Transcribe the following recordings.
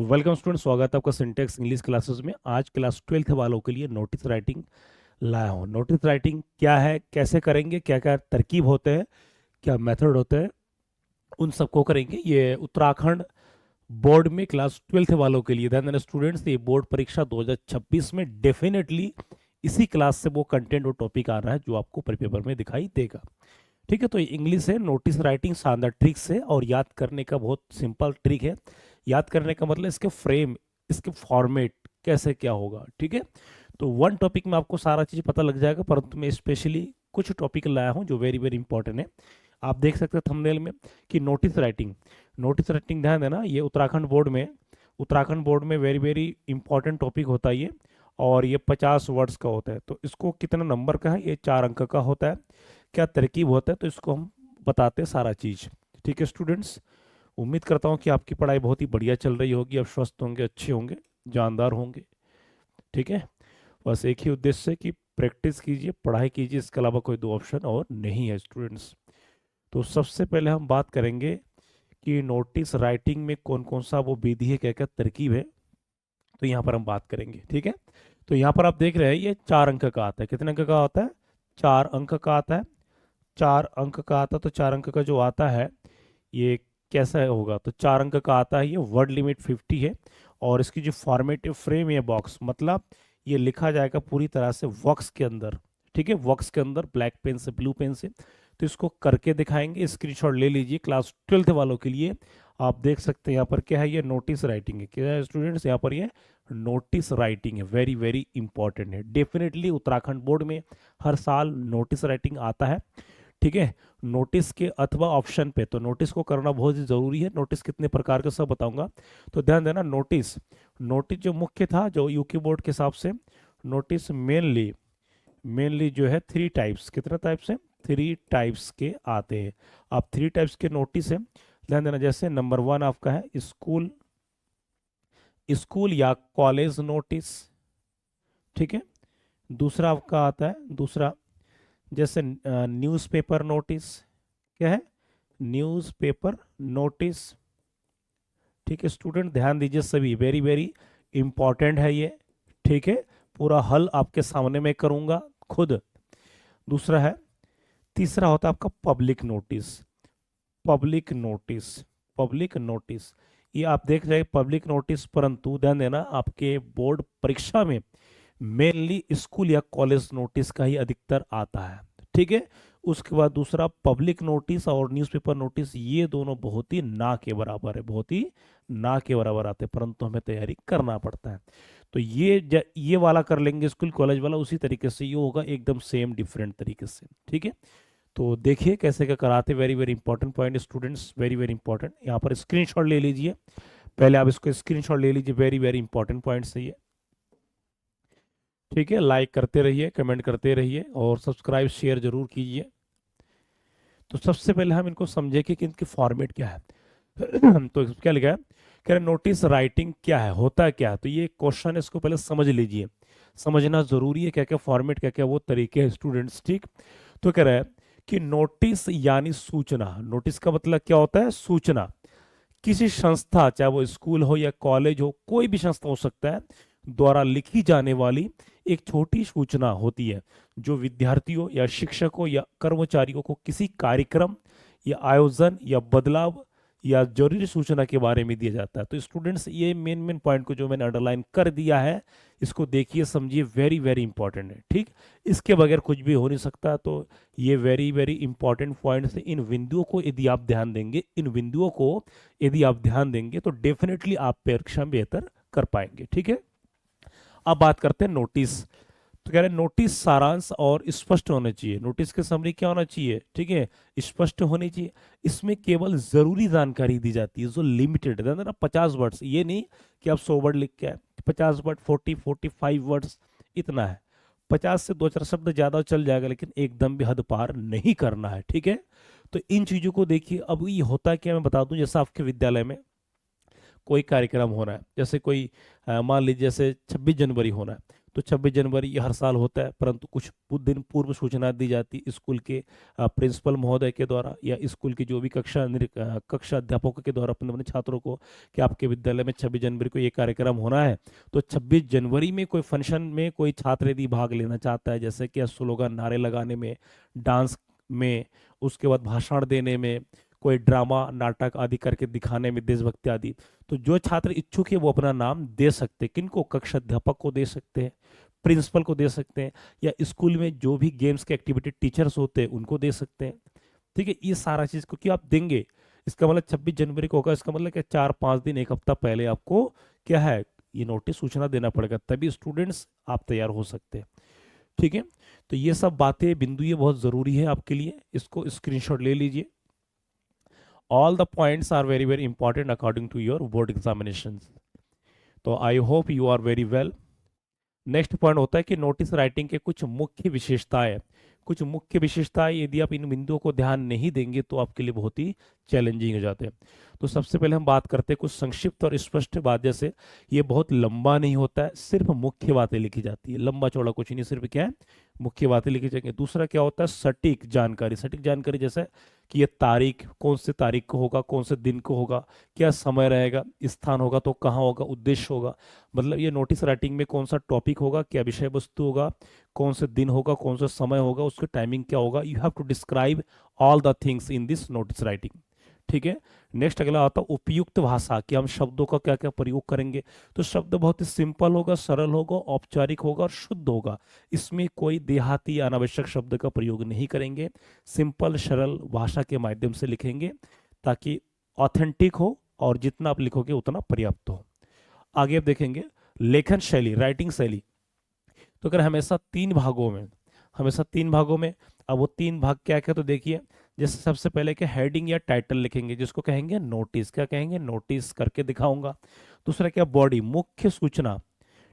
Welcome student, स्वागत है आपका सिंटेक्स इंग्लिश क्लासेस में। आज क्लास 12th वालों के लिए नोटिस राइटिंग लाया हूँ। नोटिस राइटिंग क्या है, कैसे करेंगे, क्या क्या तरकीब होते हैं, क्या मेथड होते हैं, उन सबको करेंगे। ये उत्तराखंड बोर्ड में क्लास 12th वालों के लिए ध्यान देना स्टूडेंट्स, ये बोर्ड परीक्षा 2026 में डेफिनेटली इसी क्लास से वो कंटेंट और टॉपिक आ रहा है जो आपको पेपर में दिखाई देगा। ठीक है, तो इंग्लिश है, नोटिस राइटिंग शानदार ट्रिक्स है और याद करने का बहुत सिंपल ट्रिक है। याद करने का मतलब इसके फ्रेम, इसके फॉर्मेट कैसे क्या होगा। ठीक है, तो वन टॉपिक में आपको सारा चीज़ पता लग जाएगा, परंतु मैं स्पेशली कुछ टॉपिक लाया हूँ जो वेरी वेरी इंपॉर्टेंट है। आप देख सकते हैं थंबनेल में कि नोटिस राइटिंग। नोटिस राइटिंग ध्यान देना, ये उत्तराखंड बोर्ड में वेरी वेरी इंपॉर्टेंट टॉपिक होता है ये। और ये 50 वर्ड्स का होता है। तो इसको कितना नंबर का है, ये 4 अंक का होता है। क्या तरकीब होता है, तो इसको हम बताते हैं सारा चीज़। ठीक है स्टूडेंट्स, उम्मीद करता हूँ कि आपकी पढ़ाई बहुत ही बढ़िया चल रही होगी, आप स्वस्थ होंगे, अच्छे होंगे, जानदार होंगे। ठीक है, बस एक ही उद्देश्य है कि प्रैक्टिस कीजिए, पढ़ाई कीजिए, इसके अलावा कोई दो ऑप्शन और नहीं है स्टूडेंट्स। तो सबसे पहले हम बात करेंगे कि नोटिस राइटिंग में कौन कौन सा वो विधि है, क्या क्या तरकीब है। तो यहाँ पर हम बात करेंगे। ठीक है, तो यहाँ पर आप देख रहे हैं ये 4 अंक का आता है। कितने अंक का आता है? 4 अंक का आता है। 4 अंक का आता है, तो 4 अंक का जो आता है ये कैसा होगा, तो 4 अंक का आता है। ये वर्ड लिमिट 50 है और इसकी जो फॉर्मेटिव फ्रेम है बॉक्स, मतलब ये लिखा जाएगा पूरी तरह से वॉक्स के अंदर। ठीक है, वॉक्स के अंदर ब्लैक पेन से, ब्लू पेन से। तो इसको करके दिखाएंगे, स्क्रीनशॉट ले लीजिए क्लास 12th वालों के लिए। आप देख सकते हैं यहाँ पर क्या है, ये नोटिस राइटिंग है। क्या है स्टूडेंट्स, यहाँ पर ये नोटिस राइटिंग है, वेरी वेरी इंपॉर्टेंट है। डेफिनेटली उत्तराखंड बोर्ड में हर साल नोटिस राइटिंग आता है। ठीक है, नोटिस के अथवा ऑप्शन पे, तो नोटिस को करना बहुत ही जरूरी है। नोटिस कितने प्रकार के सब बताऊंगा, तो ध्यान देना। नोटिस नोटिस जो मुख्य था, जो यूके बोर्ड के हिसाब से नोटिस मेनली मेनली जो है 3 टाइप्स, कितने टाइप्स है, 3 टाइप्स के आते हैं। अब 3 टाइप्स के नोटिस है, ध्यान देना। जैसे नंबर 1 आपका है स्कूल स्कूल या कॉलेज नोटिस। ठीक है, दूसरा आपका आता है, दूसरा जैसे न्यूज़पेपर नोटिस। क्या है? Newspaper notice. ठीक है स्टूडेंट, ध्यान दीजिए, सभी वेरी वेरी इंपॉर्टेंट है ये। ठीक है, पूरा हल आपके सामने में करूंगा खुद। दूसरा है, तीसरा होता है आपका public notice. Public notice public notice ये आप देख रहे हैं पब्लिक नोटिस, परंतु ध्यान देना आपके बोर्ड परीक्षा में मेनली स्कूल या कॉलेज नोटिस का ही अधिकतर आता है। ठीक है, उसके बाद दूसरा पब्लिक नोटिस और न्यूज़पेपर नोटिस, ये दोनों बहुत ही ना के बराबर है, बहुत ही ना के बराबर आते हैं, परंतु हमें तैयारी करना पड़ता है। तो ये वाला कर लेंगे, स्कूल कॉलेज वाला उसी तरीके से ये होगा, एकदम सेम डिफरेंट तरीके से। ठीक है, तो देखिए कैसे क्या कराते, very very important point students, very very important. यहाँ पर स्क्रीनशॉट ले लीजिए, पहले आप इसको स्क्रीनशॉट ले लीजिए, वेरी वेरी इंपॉर्टेंट पॉइंट्स है ये। ठीक है, लाइक करते रहिए, कमेंट करते रहिए और सब्सक्राइब शेयर जरूर कीजिए। तो सबसे पहले हम इनको समझे कि इनकी फॉर्मेट क्या है। तो क्या लिखा है, कह रहे नोटिस राइटिंग क्या है, होता है क्या है। तो ये क्वेश्चन है, इसको पहले समझ लीजिए, समझना जरूरी है क्या क्या फॉर्मेट, क्या क्या वो तरीके हैं स्टूडेंट्स। ठीक, तो कह रहा है कि नोटिस यानी सूचना। नोटिस का मतलब क्या होता है? सूचना। किसी संस्था, चाहे वो स्कूल हो या कॉलेज हो, कोई भी संस्था हो सकता है, द्वारा लिखी जाने वाली एक छोटी सूचना होती है, जो विद्यार्थियों या शिक्षकों या कर्मचारियों को किसी कार्यक्रम या आयोजन या बदलाव या जरूरी सूचना के बारे में दिया जाता है। तो स्टूडेंट्स, ये मेन मेन पॉइंट को जो मैंने अंडरलाइन कर दिया है, इसको देखिए, समझिए, वेरी वेरी इंपॉर्टेंट है। ठीक, इसके बगैर कुछ भी हो नहीं सकता। तो ये वेरी वेरी इंपॉर्टेंट पॉइंट्स, इन बिंदुओं को यदि आप ध्यान देंगे, इन बिंदुओं को यदि आप ध्यान देंगे, तो डेफिनेटली आप परीक्षा में बेहतर कर पाएंगे। ठीक है, अब बात करते हैं नोटिस। तो कह रहे हैं नोटिस सारांश और स्पष्ट होना चाहिए। नोटिस के समरी क्या होना चाहिए? ठीक है, स्पष्ट होनी चाहिए। इसमें केवल जरूरी जानकारी दी जाती है, जो लिमिटेड है ना, 50 वर्ड्स, ये नहीं कि आप 100 वर्ड लिख के आए। 50 वर्ड, 40-45 वर्ड्स, इतना है। 50 से 2-4 शब्द ज्यादा चल जाएगा, लेकिन एकदम भी हद पार नहीं करना है। ठीक है, तो इन चीजों को देखिए। अब ये होता है क्या, मैं बता दूं, जैसे आपके विद्यालय में कोई कार्यक्रम हो रहा है, जैसे कोई मान लीजिए जैसे 26 जनवरी होना है, तो 26 जनवरी ये हर साल होता है, परंतु कुछ दिन पूर्व सूचना दी जाती है स्कूल के प्रिंसिपल महोदय के द्वारा या स्कूल की जो भी कक्षा अध्यापकों के द्वारा अपने अपने छात्रों को कि आपके विद्यालय में 26 जनवरी को ये कार्यक्रम होना है। तो 26 जनवरी में कोई फंक्शन में कोई छात्र यदि भाग लेना चाहता है, जैसे कि स्लोगन नारे लगाने में, डांस में, उसके बाद भाषण देने में, कोई ड्रामा नाटक आदि करके दिखाने में, देशभक्ति आदि, तो जो छात्र इच्छुक है वो अपना नाम दे सकते हैं। किनको? कक्षा अध्यापक को दे सकते हैं, प्रिंसिपल को दे सकते हैं, या स्कूल में जो भी गेम्स के एक्टिविटी टीचर्स होते हैं उनको दे सकते हैं। ठीक है, ये सारा चीज क्योंकि आप देंगे, इसका मतलब 26 जनवरी को होगा, इसका मतलब कि 4-5 दिन 1 हफ्ता पहले आपको क्या है, ये नोटिस सूचना देना पड़ेगा, तभी स्टूडेंट्स आप तैयार हो सकते हैं। ठीक है, तो ये सब बातें, बिंदु ये बहुत जरूरी है आपके लिए, इसको स्क्रीनशॉट ले लीजिए। All the points are very very important according to your board examination. तो I hope you are very well. Next point होता है कि नोटिस राइटिंग के कुछ मुख्य विशेषताएं। कुछ मुख्य विशेषताएं यदि आप इन बिंदुओं को ध्यान नहीं देंगे तो आपके लिए बहुत ही चैलेंजिंग हो जाते हैं। तो सबसे पहले हम बात करते हैं कुछ संक्षिप्त और स्पष्ट बात, जैसे ये बहुत लंबा नहीं होता है, सिर्फ मुख्य बातें लिखी जाती है, लंबा चौड़ा कुछ नहीं, सिर्फ क्या है, मुख्य बातें लिखी जाएंगी। दूसरा क्या होता है, सटीक जानकारी। सटीक जानकारी जैसे कि ये तारीख कौन से तारीख को होगा, कौन से दिन को होगा, क्या समय रहेगा, स्थान होगा तो कहाँ होगा, उद्देश्य होगा, मतलब ये नोटिस राइटिंग में कौन सा टॉपिक होगा, क्या विषय वस्तु होगा, कौन से दिन होगा, कौन सा समय होगा, उसकी टाइमिंग क्या होगा, you have to describe all the things in this notice writing. ठीक है, नेक्स्ट अगला आता है उपयुक्त भाषा, कि हम शब्दों का क्या क्या प्रयोग करेंगे। तो शब्द बहुत ही सिंपल होगा, सरल होगा, औपचारिक होगा और शुद्ध होगा। इसमें कोई देहाती या अनावश्यक शब्द का प्रयोग नहीं करेंगे, सिंपल सरल भाषा के माध्यम से लिखेंगे ताकि ऑथेंटिक हो, और जितना आप लिखोगे उतना पर्याप्त हो। आगे आप देखेंगे लेखन शैली, राइटिंग शैली। तो अगर हमेशा तीन भागों में, अब वो तीन भाग क्या क्या, तो देखिए जैसे सबसे पहले क्या, हेडिंग या टाइटल लिखेंगे जिसको कहेंगे नोटिस, क्या कहेंगे, नोटिस करके दिखाऊंगा। दूसरा क्या, बॉडी, मुख्य सूचना,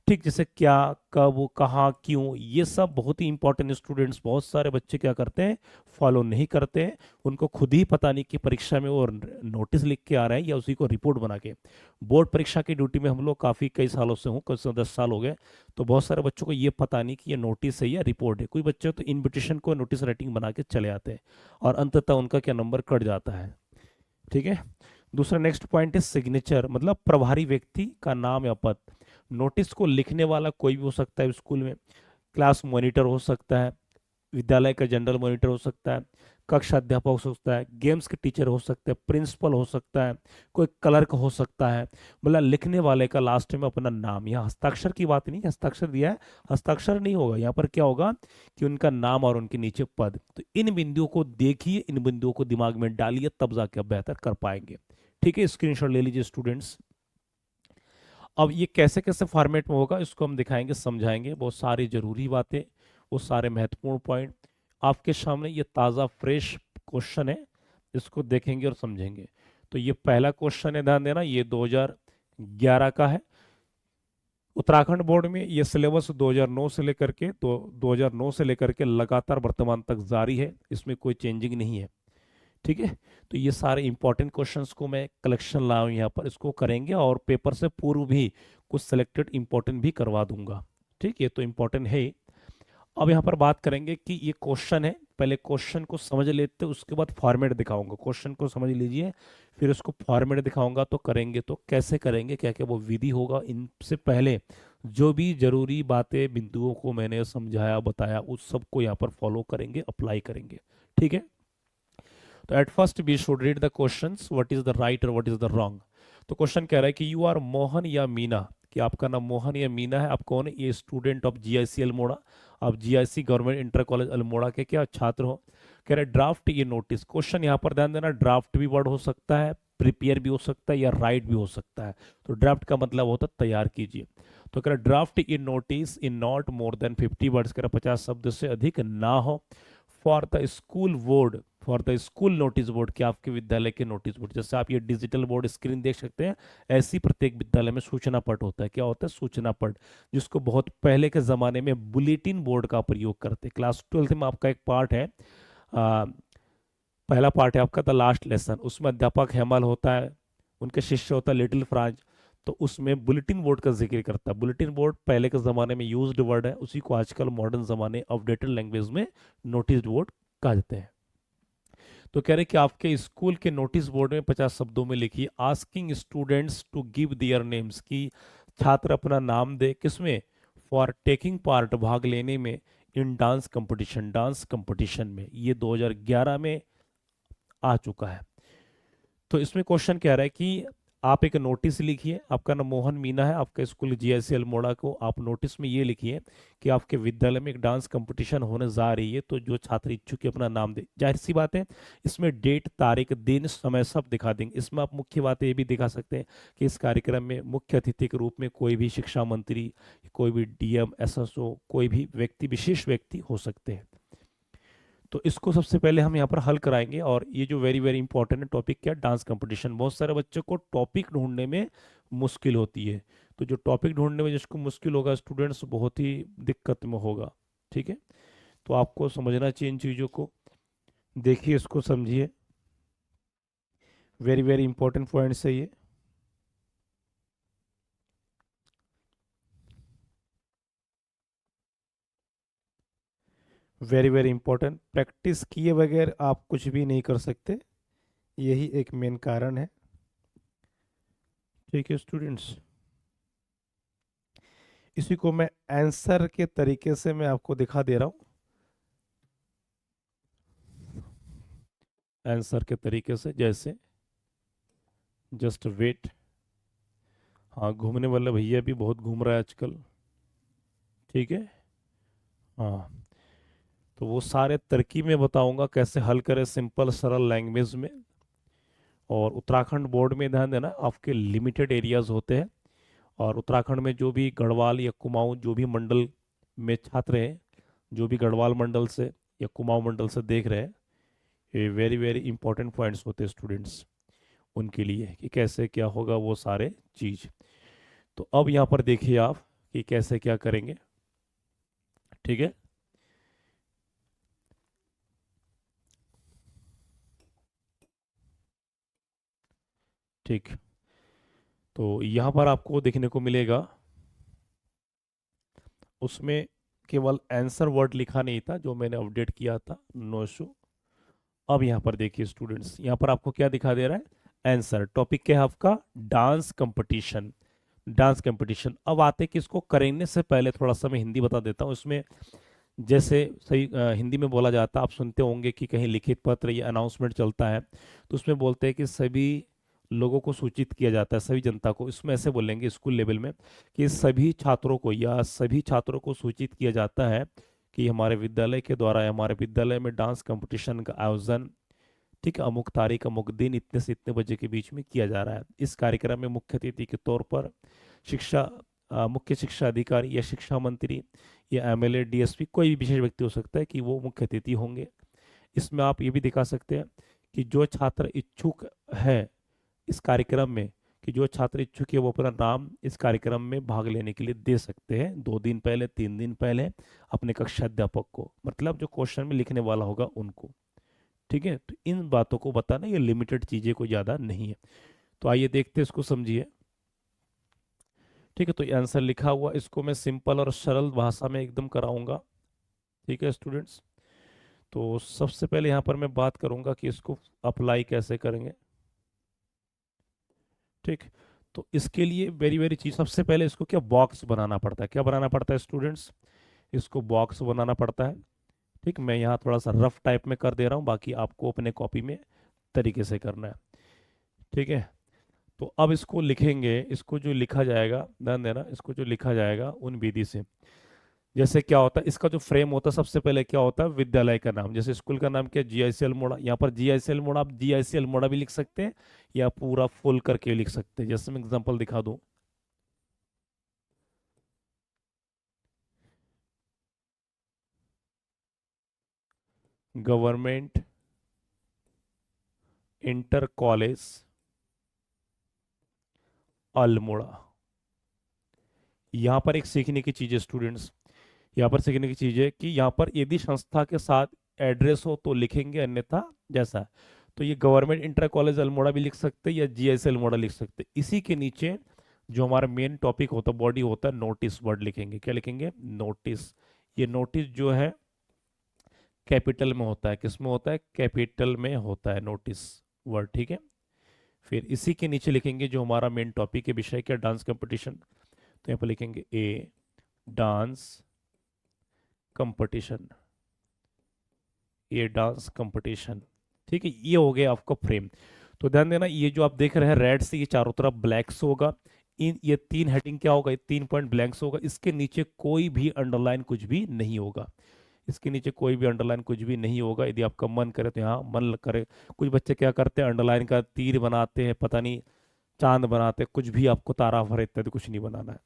ठीक, जैसे क्या, कब, कहाँ, क्यों, ये सब बहुत ही इंपॉर्टेंट। स्टूडेंट्स, बहुत सारे बच्चे क्या करते हैं, फॉलो नहीं करते हैं, उनको खुद ही पता नहीं कि परीक्षा में वो नोटिस लिख के आ रहे हैं या उसी को रिपोर्ट बना के। बोर्ड परीक्षा की ड्यूटी में हम लोग काफ़ी कई सालों से हूँ, कई 10 साल हो गए, तो बहुत सारे बच्चों को ये पता नहीं कि ये नोटिस है या रिपोर्ट है। कोई बच्चे तो इन्विटेशन को नोटिस राइटिंग बना के चले आते हैं और अंततः उनका क्या नंबर कट जाता है। ठीक है, दूसरा नेक्स्ट पॉइंट है सिग्नेचर, मतलब प्रभारी व्यक्ति का नाम या पद। नोटिस को लिखने वाला कोई भी हो सकता है, स्कूल में क्लास मॉनिटर हो सकता है, विद्यालय का जनरल मॉनिटर हो सकता है, कक्षा अध्यापक हो सकता है, गेम्स के टीचर हो सकते हैं, प्रिंसिपल हो सकता है, कोई क्लर्क हो सकता है। मतलब लिखने वाले का लास्ट में अपना नाम, यहाँ हस्ताक्षर की बात नहीं, हस्ताक्षर दिया है, हस्ताक्षर नहीं होगा यहाँ पर, क्या होगा कि उनका नाम और उनके नीचे पद। तो इन बिंदुओं को देखिए, इन बिंदुओं को दिमाग में डालिए, तब जाके आप बेहतर कर पाएंगे। ठीक है, स्क्रीनशॉट ले लीजिए स्टूडेंट्स। अब ये कैसे कैसे फॉर्मेट में होगा इसको हम दिखाएंगे, समझाएंगे, बहुत सारी जरूरी बातें, वो सारे महत्वपूर्ण पॉइंट आपके सामने। ये ताज़ा फ्रेश क्वेश्चन है, इसको देखेंगे और समझेंगे। तो ये पहला क्वेश्चन है, ध्यान देना, ये 2011 का है। उत्तराखंड बोर्ड में ये सिलेबस 2009 से लेकर के, तो 2009 से लेकर के लगातार वर्तमान तक जारी है, इसमें कोई चेंजिंग नहीं है। ठीक है, तो ये सारे इंपॉर्टेंट क्वेश्चंस को मैं कलेक्शन लाऊं यहाँ पर, इसको करेंगे और पेपर से पूर्व भी कुछ सिलेक्टेड इंपॉर्टेंट भी करवा दूंगा। ठीक, ये तो इंपॉर्टेंट है ही। अब यहाँ पर बात करेंगे कि ये क्वेश्चन है, पहले क्वेश्चन को समझ लेते हैं, उसके बाद फॉर्मेट दिखाऊंगा। क्वेश्चन को समझ लीजिए, फिर उसको फॉर्मेट दिखाऊंगा। तो करेंगे तो कैसे करेंगे, क्या क्या वो विधि होगा, इनसे पहले जो भी जरूरी बातें, बिंदुओं को मैंने समझाया बताया, उस सबको यहाँ पर फॉलो करेंगे, अप्लाई करेंगे। ठीक है, तो at first we should read the questions, what is the right और व्हाट इज द रॉन्ग। तो क्वेश्चन कह रहा है कि यू आर मोहन या मीना, कि आपका नाम मोहन या मीना है, आप कौन है, ये स्टूडेंट ऑफ जीआईसी अल्मोड़ा, आप GIC government inter college Almora के क्या छात्र हो। कह रहे ड्राफ्ट ये नोटिस, क्वेश्चन यहाँ पर ध्यान देना, ड्राफ्ट भी वर्ड हो सकता है, प्रिपेयर भी हो सकता है, या राइट भी हो सकता है। तो ड्राफ्ट का मतलब होता है तैयार कीजिए। तो कह रहे draft in notice in not more than 50 words, कह रहे 50 शब्द से अधिक ना हो। For the school board, for the school notice board, कि आपके विद्यालय के नोटिस बोर्ड, जैसे आप ये डिजिटल बोर्ड स्क्रीन देख सकते हैं, ऐसी प्रत्येक विद्यालय में सूचना पट होता है। क्या होता है, सूचना पट, जिसको बहुत पहले के जमाने में बुलेटिन बोर्ड का प्रयोग करते हैं। क्लास 12th में आपका एक पार्ट है, आ, पहला पार्ट है आपका द लास्ट लेसन, उसमें अध्यापक हेमल होता है, उनके शिष्य होता है लिटिल फ्रांस। तो उसमें बुलेटिन बोर्ड का जिक्र करता है। बुलेटिन बोर्ड पहले के ज़माने में यूज्ड वर्ड है, उसी को आजकल मॉडर्न ज़माने अपडेटेड लैंग्वेज में नोटिस बोर्ड कहा जाते हैं। तो कह रहे कि आपके स्कूल के नोटिस बोर्ड में 50 शब्दों में लिखिए asking students to give their names, की छात्र अपना नाम दे किसमें, फॉर टेकिंग पार्ट, भाग लेने में, इन डांस कंपटीशन, डांस कंपटीशन में। ये 2011 में आ चुका है। तो इसमें क्वेश्चन कह रहा है कि आप एक नोटिस लिखिए, आपका नाम मोहन मीना है, आपका स्कूल जीआईसी अल्मोड़ा को, आप नोटिस में ये लिखिए कि आपके विद्यालय में एक डांस कंपटीशन होने जा रही है, तो जो छात्र इच्छुक है अपना नाम दे। जाहिर सी बात है, इसमें डेट, तारीख, दिन, समय सब दिखा देंगे। इसमें आप मुख्य बातें ये भी दिखा सकते हैं कि इस कार्यक्रम में मुख्य अतिथि के रूप में कोई भी शिक्षा मंत्री, कोई भी डीएम, एसएसओ, कोई भी व्यक्ति, विशेष व्यक्ति हो सकते हैं। तो इसको सबसे पहले हम यहाँ पर हल कराएंगे। और ये जो वेरी वेरी इंपॉर्टेंट है टॉपिक, क्या, डांस कंपटीशन। बहुत सारे बच्चों को टॉपिक ढूंढने में मुश्किल होती है, तो जो टॉपिक ढूंढने में जिसको मुश्किल होगा, स्टूडेंट्स बहुत ही दिक्कत में होगा। ठीक है, तो आपको समझना चाहिए इन चीज़ों को, देखिए इसको समझिए, वेरी वेरी इंपॉर्टेंट पॉइंट्स है ये। वेरी वेरी इंपॉर्टेंट, प्रैक्टिस किए बगैर आप कुछ भी नहीं कर सकते, यही एक मेन कारण है। ठीक है स्टूडेंट्स, इसी को मैं आंसर के तरीके से मैं आपको दिखा दे रहा हूँ, आंसर के तरीके से, जैसे जस्ट वेट। हाँ, घूमने वाला भैया भी बहुत घूम रहा है आजकल। ठीक है, हाँ, तो वो सारे तरकीब में बताऊंगा कैसे हल करें सिंपल सरल लैंग्वेज में। और उत्तराखंड बोर्ड में ध्यान देना, आपके लिमिटेड एरियाज होते हैं, और उत्तराखंड में जो भी गढ़वाल या कुमाऊं, जो भी मंडल में छात्र हैं, जो भी गढ़वाल मंडल से या कुमाऊं मंडल से देख रहे हैं, ये वेरी वेरी इंपॉर्टेंट पॉइंट्स होते हैं स्टूडेंट्स उनके लिए, कि कैसे क्या होगा वो सारे चीज़। तो अब यहाँ पर देखिए आप कि कैसे क्या करेंगे। ठीक है, ठीक, तो यहाँ पर आपको देखने को मिलेगा, उसमें केवल आंसर वर्ड लिखा नहीं था जो मैंने अपडेट किया था, नो इशू। अब यहाँ पर देखिए स्टूडेंट्स, यहाँ पर आपको क्या दिखा दे रहा है, आंसर। टॉपिक क्या है आपका, डांस कंपटीशन, डांस कंपटीशन। अब आते कि इसको करने से पहले थोड़ा सा मैं हिंदी बता देता हूँ। इसमें जैसे सही हिंदी में बोला जाता है, आप सुनते होंगे कि कहीं लिखित पत्र या अनाउंसमेंट चलता है, तो उसमें बोलते हैं कि सभी लोगों को सूचित किया जाता है, सभी जनता को। इसमें ऐसे बोलेंगे स्कूल लेवल में कि सभी छात्रों को, या सभी छात्रों को सूचित किया जाता है कि हमारे विद्यालय के द्वारा, हमारे विद्यालय में डांस कंपटीशन का आयोजन, ठीक है, अमुक तारीख अमुक दिन इतने से इतने बजे के बीच में किया जा रहा है। इस कार्यक्रम में मुख्य अतिथि के तौर पर शिक्षा मुख्य शिक्षा अधिकारी या शिक्षा मंत्री या एमएलए, डीएसपी, कोई भी विशेष व्यक्ति हो सकता है कि वो मुख्य अतिथि होंगे। इसमें आप ये भी दिखा सकते हैं कि जो छात्र इच्छुक है इस कार्यक्रम में, कि जो छात्र इच्छुक है वो अपना नाम इस कार्यक्रम में भाग लेने के लिए दे सकते हैं 2 दिन पहले, 3 दिन पहले, अपने कक्षा अध्यापक को, मतलब जो क्वेश्चन में लिखने वाला होगा उनको। ठीक है, तो इन बातों को बताना, ये लिमिटेड चीजें कोई ज्यादा नहीं है। तो आइए देखते हैं, इसको समझिए। ठीक है, तो ये आंसर लिखा हुआ, इसको मैं सिंपल और सरल भाषा में एकदम कराऊंगा। ठीक है स्टूडेंट्स, तो सबसे पहले यहाँ पर मैं बात करूंगा कि इसको अप्लाई कैसे करेंगे। ठीक, तो इसके लिए वेरी वेरी चीज, सबसे पहले इसको क्या, बॉक्स बनाना पड़ता है। क्या बनाना पड़ता है स्टूडेंट्स, इसको बॉक्स बनाना पड़ता है। ठीक, मैं यहाँ थोड़ा सा रफ टाइप में कर दे रहा हूँ, बाकी आपको अपने कॉपी में तरीके से करना है। ठीक है, तो अब इसको लिखेंगे, इसको जो लिखा जाएगा, ध्यान देना, इसको जो लिखा जाएगा उन विधि से, जैसे क्या होता है, इसका जो फ्रेम होता है, सबसे पहले क्या होता है, विद्यालय का नाम। जैसे स्कूल का नाम क्या है, जीआईसी अल्मोड़ा, यहाँ पर जीआईसी अल्मोड़ा, आप जीआईसी अल्मोड़ा भी लिख सकते हैं या पूरा फुल करके लिख सकते हैं। जैसे मैं एग्जांपल दिखा दूं, गवर्नमेंट इंटर कॉलेज अल्मोड़ा। यहाँ पर एक सीखने की चीज है स्टूडेंट्स, यहाँ पर सीखने की चीज है कि यहाँ पर यदि संस्था के साथ एड्रेस हो तो लिखेंगे, अन्यथा जैसा है। तो ये गवर्नमेंट इंटर कॉलेज अल्मोड़ा भी लिख सकते हैं या जीएस अल्मोड़ा लिख सकते हैं। इसी के नीचे जो हमारा मेन टॉपिक होता है, बॉडी होता है, नोटिस वर्ड लिखेंगे। क्या लिखेंगे? नोटिस। ये नोटिस जो है कैपिटल में होता है। किस में होता है? कैपिटल में होता है नोटिस वर्ड, ठीक है। फिर इसी के नीचे लिखेंगे जो हमारा मेन टॉपिक है, विषय क्या? Dance competition. तो यहाँ पर लिखेंगे ए डांस कंपटीशन, ये डांस कंपटीशन, ठीक है। ये हो गया आपका फ्रेम। तो ध्यान देना, ये जो आप देख रहे हैं रेड से, ये चारों तरफ ब्लैक्स होगा। इन ये तीन हेडिंग क्या होगा? ये 3 पॉइंट ब्लैंक्स होगा। इसके नीचे कोई भी अंडरलाइन कुछ भी नहीं होगा। इसके नीचे कोई भी अंडरलाइन कुछ भी नहीं होगा। यदि आपका मन करे तो यहाँ मन करे। कुछ बच्चे क्या करते हैं, अंडरलाइन का तीर बनाते हैं, पता नहीं चांद बनाते हैं, कुछ भी, आपको तारा भर इत्यादि कुछ नहीं बनाना है,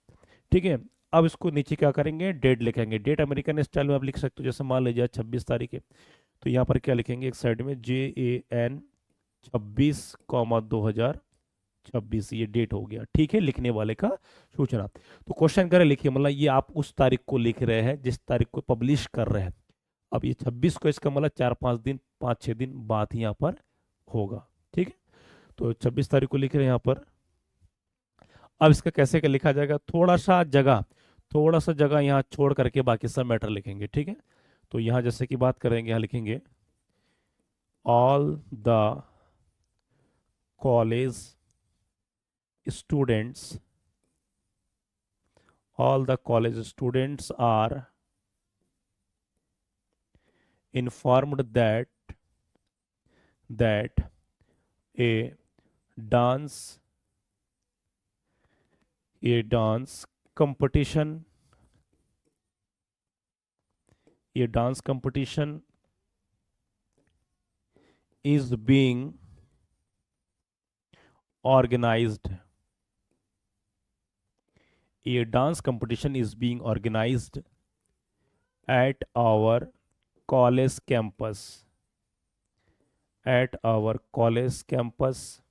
ठीक है। अब इसको नीचे क्या करेंगे? डेट लिखेंगे। डेट अमेरिकन स्टाइल में आप लिख सकते हो, जैसे मान लीजिए 26 तारीख है, तो यहाँ पर क्या लिखेंगे? एक साइड में JAN 26, 2026, ये डेट हो गया, ठीक है, लिखने वाले का सूचना। तो क्वेश्चन करे लिखिए, मतलब ये आप उस तारीख को लिख रहे हैं जिस तारीख को पब्लिश कर रहे हैं। अब ये 26 को, इसका मतलब 4-5 दिन, 5-6 दिन बाद ही यहाँ पर होगा, ठीक है। तो 26 तारीख को लिख रहे हैं यहाँ पर। अब इसका कैसे क्या लिखा जाएगा? थोड़ा सा जगह यहाँ छोड़ करके बाकी सब मैटर लिखेंगे, ठीक है। तो यहाँ जैसे कि बात करेंगे, यहाँ लिखेंगे all the college students, all the college students are informed that a dance a dance competition a dance competition is being organized a dance competition is being organized at our college campus at our college campus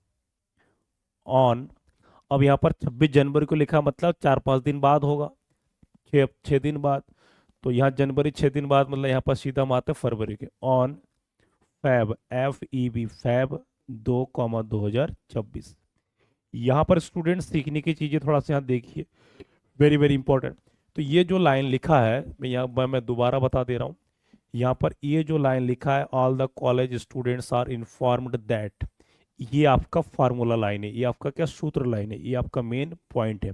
on। अब यहाँ पर 26 जनवरी को लिखा, मतलब 4-5 दिन बाद होगा, 6 दिन बाद। तो यहाँ जनवरी 6 दिन बाद, मतलब यहाँ पर सीधा हम आते हैं फरवरी के। On Feb, FEB, Feb 2, 2026। यहाँ पर स्टूडेंट सीखने की चीजें थोड़ा सा यहाँ देखिए, वेरी वेरी इंपॉर्टेंट। तो ये जो लाइन लिखा है, मैं दोबारा बता दे रहा हूँ। यहाँ पर ये जो लाइन लिखा है, all the college students are informed that, ये आपका फार्मूला लाइन है, ये आपका क्या सूत्र लाइन है, ये आपका मेन पॉइंट है।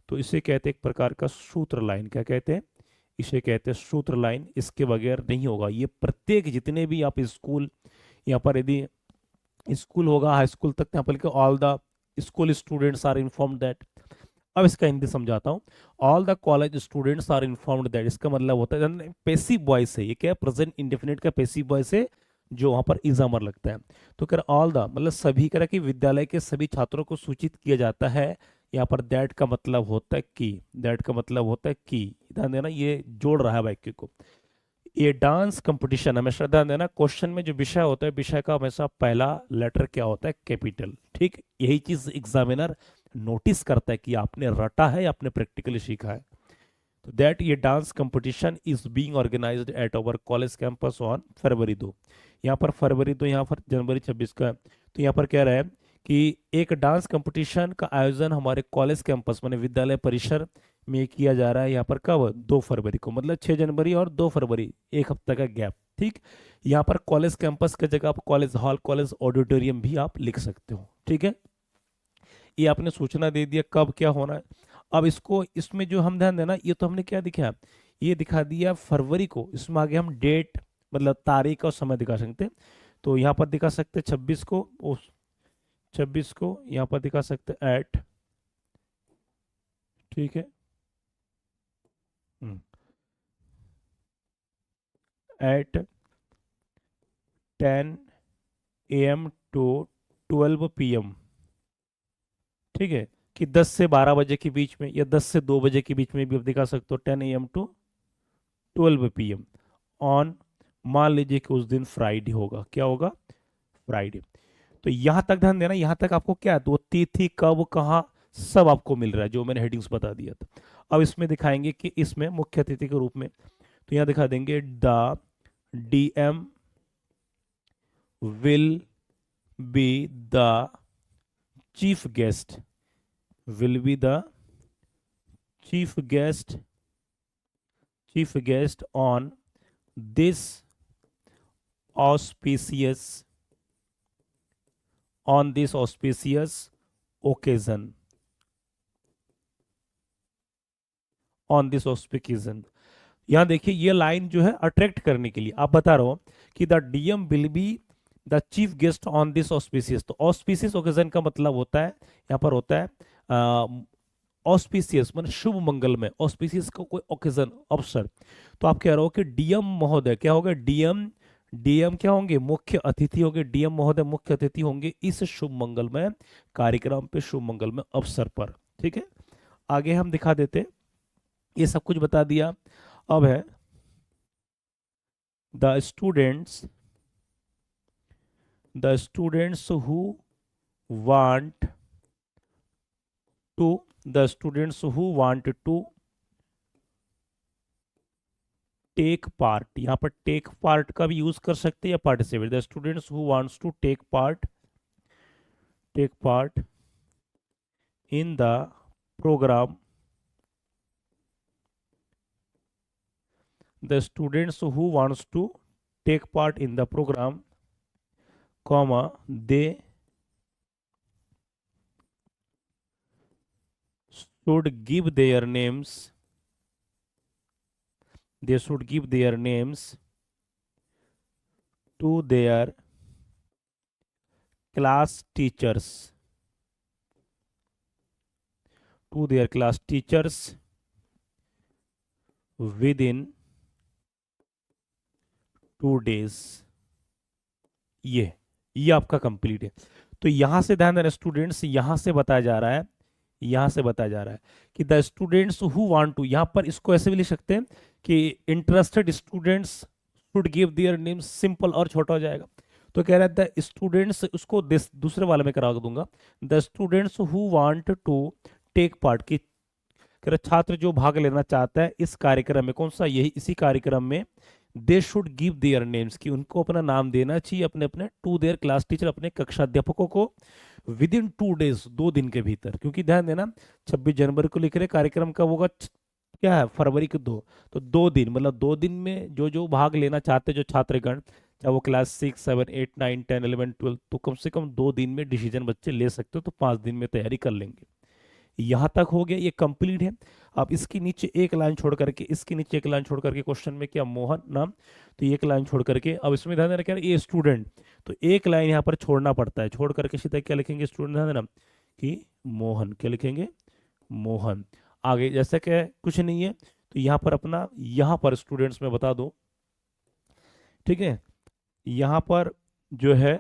तो इसे कहते हैं एक प्रकार का सूत्र लाइन। क्या कहते हैं? इसे कहते हैं सूत्र लाइन। इसके बगैर नहीं होगा। ये प्रत्येक जितने भी आप स्कूल, यहाँ पर यदि स्कूल होगा, हाई स्कूल तक, यहाँ पर all the school students are informed that. अब इसका हिंदी समझाता हूँ। All the college students are informed that, इसका मतलब होता है पैसिव वॉइस है। ये क्या है? प्रेजेंट इंडेफिनिट का पैसिव वॉइस है, जो वहां पर इज अमर लगता है। तो कह ऑल द मतलब सभी तरह के विद्यालय के सभी छात्रों को सूचित किया जाता है। यहाँ पर दैट का मतलब होता है कि, दैट का मतलब होता है कि, ध्यान देना, ये जोड़ रहा है वाक्य को। ये डांस कंपटीशन, हमेशा ध्यान देना, क्वेश्चन में जो विषय होता है, विषय का हमेशा पहला लेटर क्या होता है? कैपिटल, ठीक। यही चीज एग्जामिनर नोटिस करता है कि आपने रटा है या आपने प्रैक्टिकली सीखा है। तो दैट ये dance competition is being organised at our college campus on February 2। यहाँ पर फरवरी 2, यहाँ पर जनवरी 26 का है। तो यहाँ पर कह रहा है कि एक डांस कंपटीशन का आयोजन हमारे कॉलेज कैंपस माने विद्यालय परिसर में किया जा रहा है। यहाँ पर कब? 2 फरवरी को, मतलब 6 जनवरी और 2 फरवरी, एक हफ्ते का गैप, ठीक। यहाँ पर कॉलेज कैंपस की जगह आप कॉलेज हॉल, कॉलेज ऑडिटोरियम भी आप लिख सकते हो, ठीक है। ये आपने सूचना दे दिया कब क्या होना है। अब इसको, इसमें जो हम ध्यान देना, ये तो हमने क्या दिखाया? ये दिखा दिया फरवरी को। इसमें आगे हम डेट मतलब तारीख और समय दिखा सकते हैं। तो यहाँ पर दिखा सकते हैं 26 को, उस 26 को यहाँ पर दिखा सकते हैं एट, ठीक है, एट 10 AM टू 12 PM, ठीक है, कि 10 से 12 बजे के बीच में, या 10 से 2 बजे के बीच में भी आप दिखा सकते हो, 10 AM टू 12 PM ऑन, मान लीजिए कि उस दिन फ्राइडे होगा। क्या होगा? फ्राइडे। तो यहां तक ध्यान देना, यहां तक आपको क्या है, तो तिथि कब कहाँ सब आपको मिल रहा है, जो मैंने हेडिंग्स बता दिया था। अब इसमें दिखाएंगे कि इसमें मुख्य अतिथि के रूप में, तो यहां दिखा देंगे the DM will be the chief guest, will be the chief guest on this auspicious occasion. On this occasion. यहाँ देखिए ये लाइन जो है अट्रैक्ट करने के लिए आप बता रहा हो कि the DM will be the chief guest on this auspicious. तो ऑस्पिशियस ओकेजन का मतलब होता है, यहाँ पर होता है ऑस्पिशियस मतलब शुभ मंगल में, ऑस्पिशियस का कोई ओकेजन अवसर। तो आप कह रहे हो कि डीएम महोदय क्या होगा, डीएम डीएम क्या होंगे, मुख्य अतिथि होंगे, डीएम महोदय मुख्य अतिथि होंगे इस शुभ मंगल में कार्यक्रम पे, शुभ मंगल में अवसर पर। ठीक है, आगे हम दिखा देते, ये सब कुछ बता दिया। अब है the students who want to take part. यहां पर टेक पार्ट का भी यूज कर सकते हैं या participate. The students who wants to take part in the programme, the students who wants to take part in the program, comma, they should give their names to their class teachers within 2 days। ये आपका complete है। तो यहां से ध्यान देना students, यहां से बताया जा रहा है कि the students who want to, यहां पर इसको ऐसे भी लिख सकते हैं कि interested students should give their names, simple और छोटा हो जाएगा। तो कह रहा है द स्टूडेंट्स, उसको दूसरे वाले में करा दूंगा, the students who want to take part की, कह रहा छात्र जो भाग लेना चाहता है इस कार्यक्रम में, कौन सा, यही इसी कार्यक्रम में, they should give their names की, उनको अपना नाम देना चाहिए अपने अपने, टू देयर क्लास टीचर, अपने कक्षा अध्यापकों को, विद इन 2 डेज, 2 दिन के भीतर। क्योंकि ध्यान देना 26 जनवरी को लिख रहे, कार्यक्रम कब होगा, क्या है, फरवरी के 2, तो 2 दिन, मतलब 2 दिन में जो जो भाग लेना चाहते जो छात्रगण, चाहे वो क्लास 6, 7, 8, 9, 10, 11, 12, तो कम से कम 2 दिन में डिसीजन बच्चे ले सकते हो, तो 5 दिन में तैयारी कर लेंगे। यहां तक हो गया, ये कंप्लीट है। अब इसके नीचे एक लाइन छोड़ करके, क्वेश्चन में क्या, मोहन नाम, तो एक लाइन छोड़ करके, अब इसमें ध्यान देना क्या, ये स्टूडेंट, तो एक लाइन यहाँ पर छोड़ना पड़ता है, छोड़ करके सीधा क्या लिखेंगे स्टूडेंट, ध्यान देना कि मोहन, क्या लिखेंगे, मोहन। आगे जैसे कि कुछ नहीं है, तो यहाँ पर अपना, यहाँ पर स्टूडेंट्स में बता दो, ठीक है, यहाँ पर जो है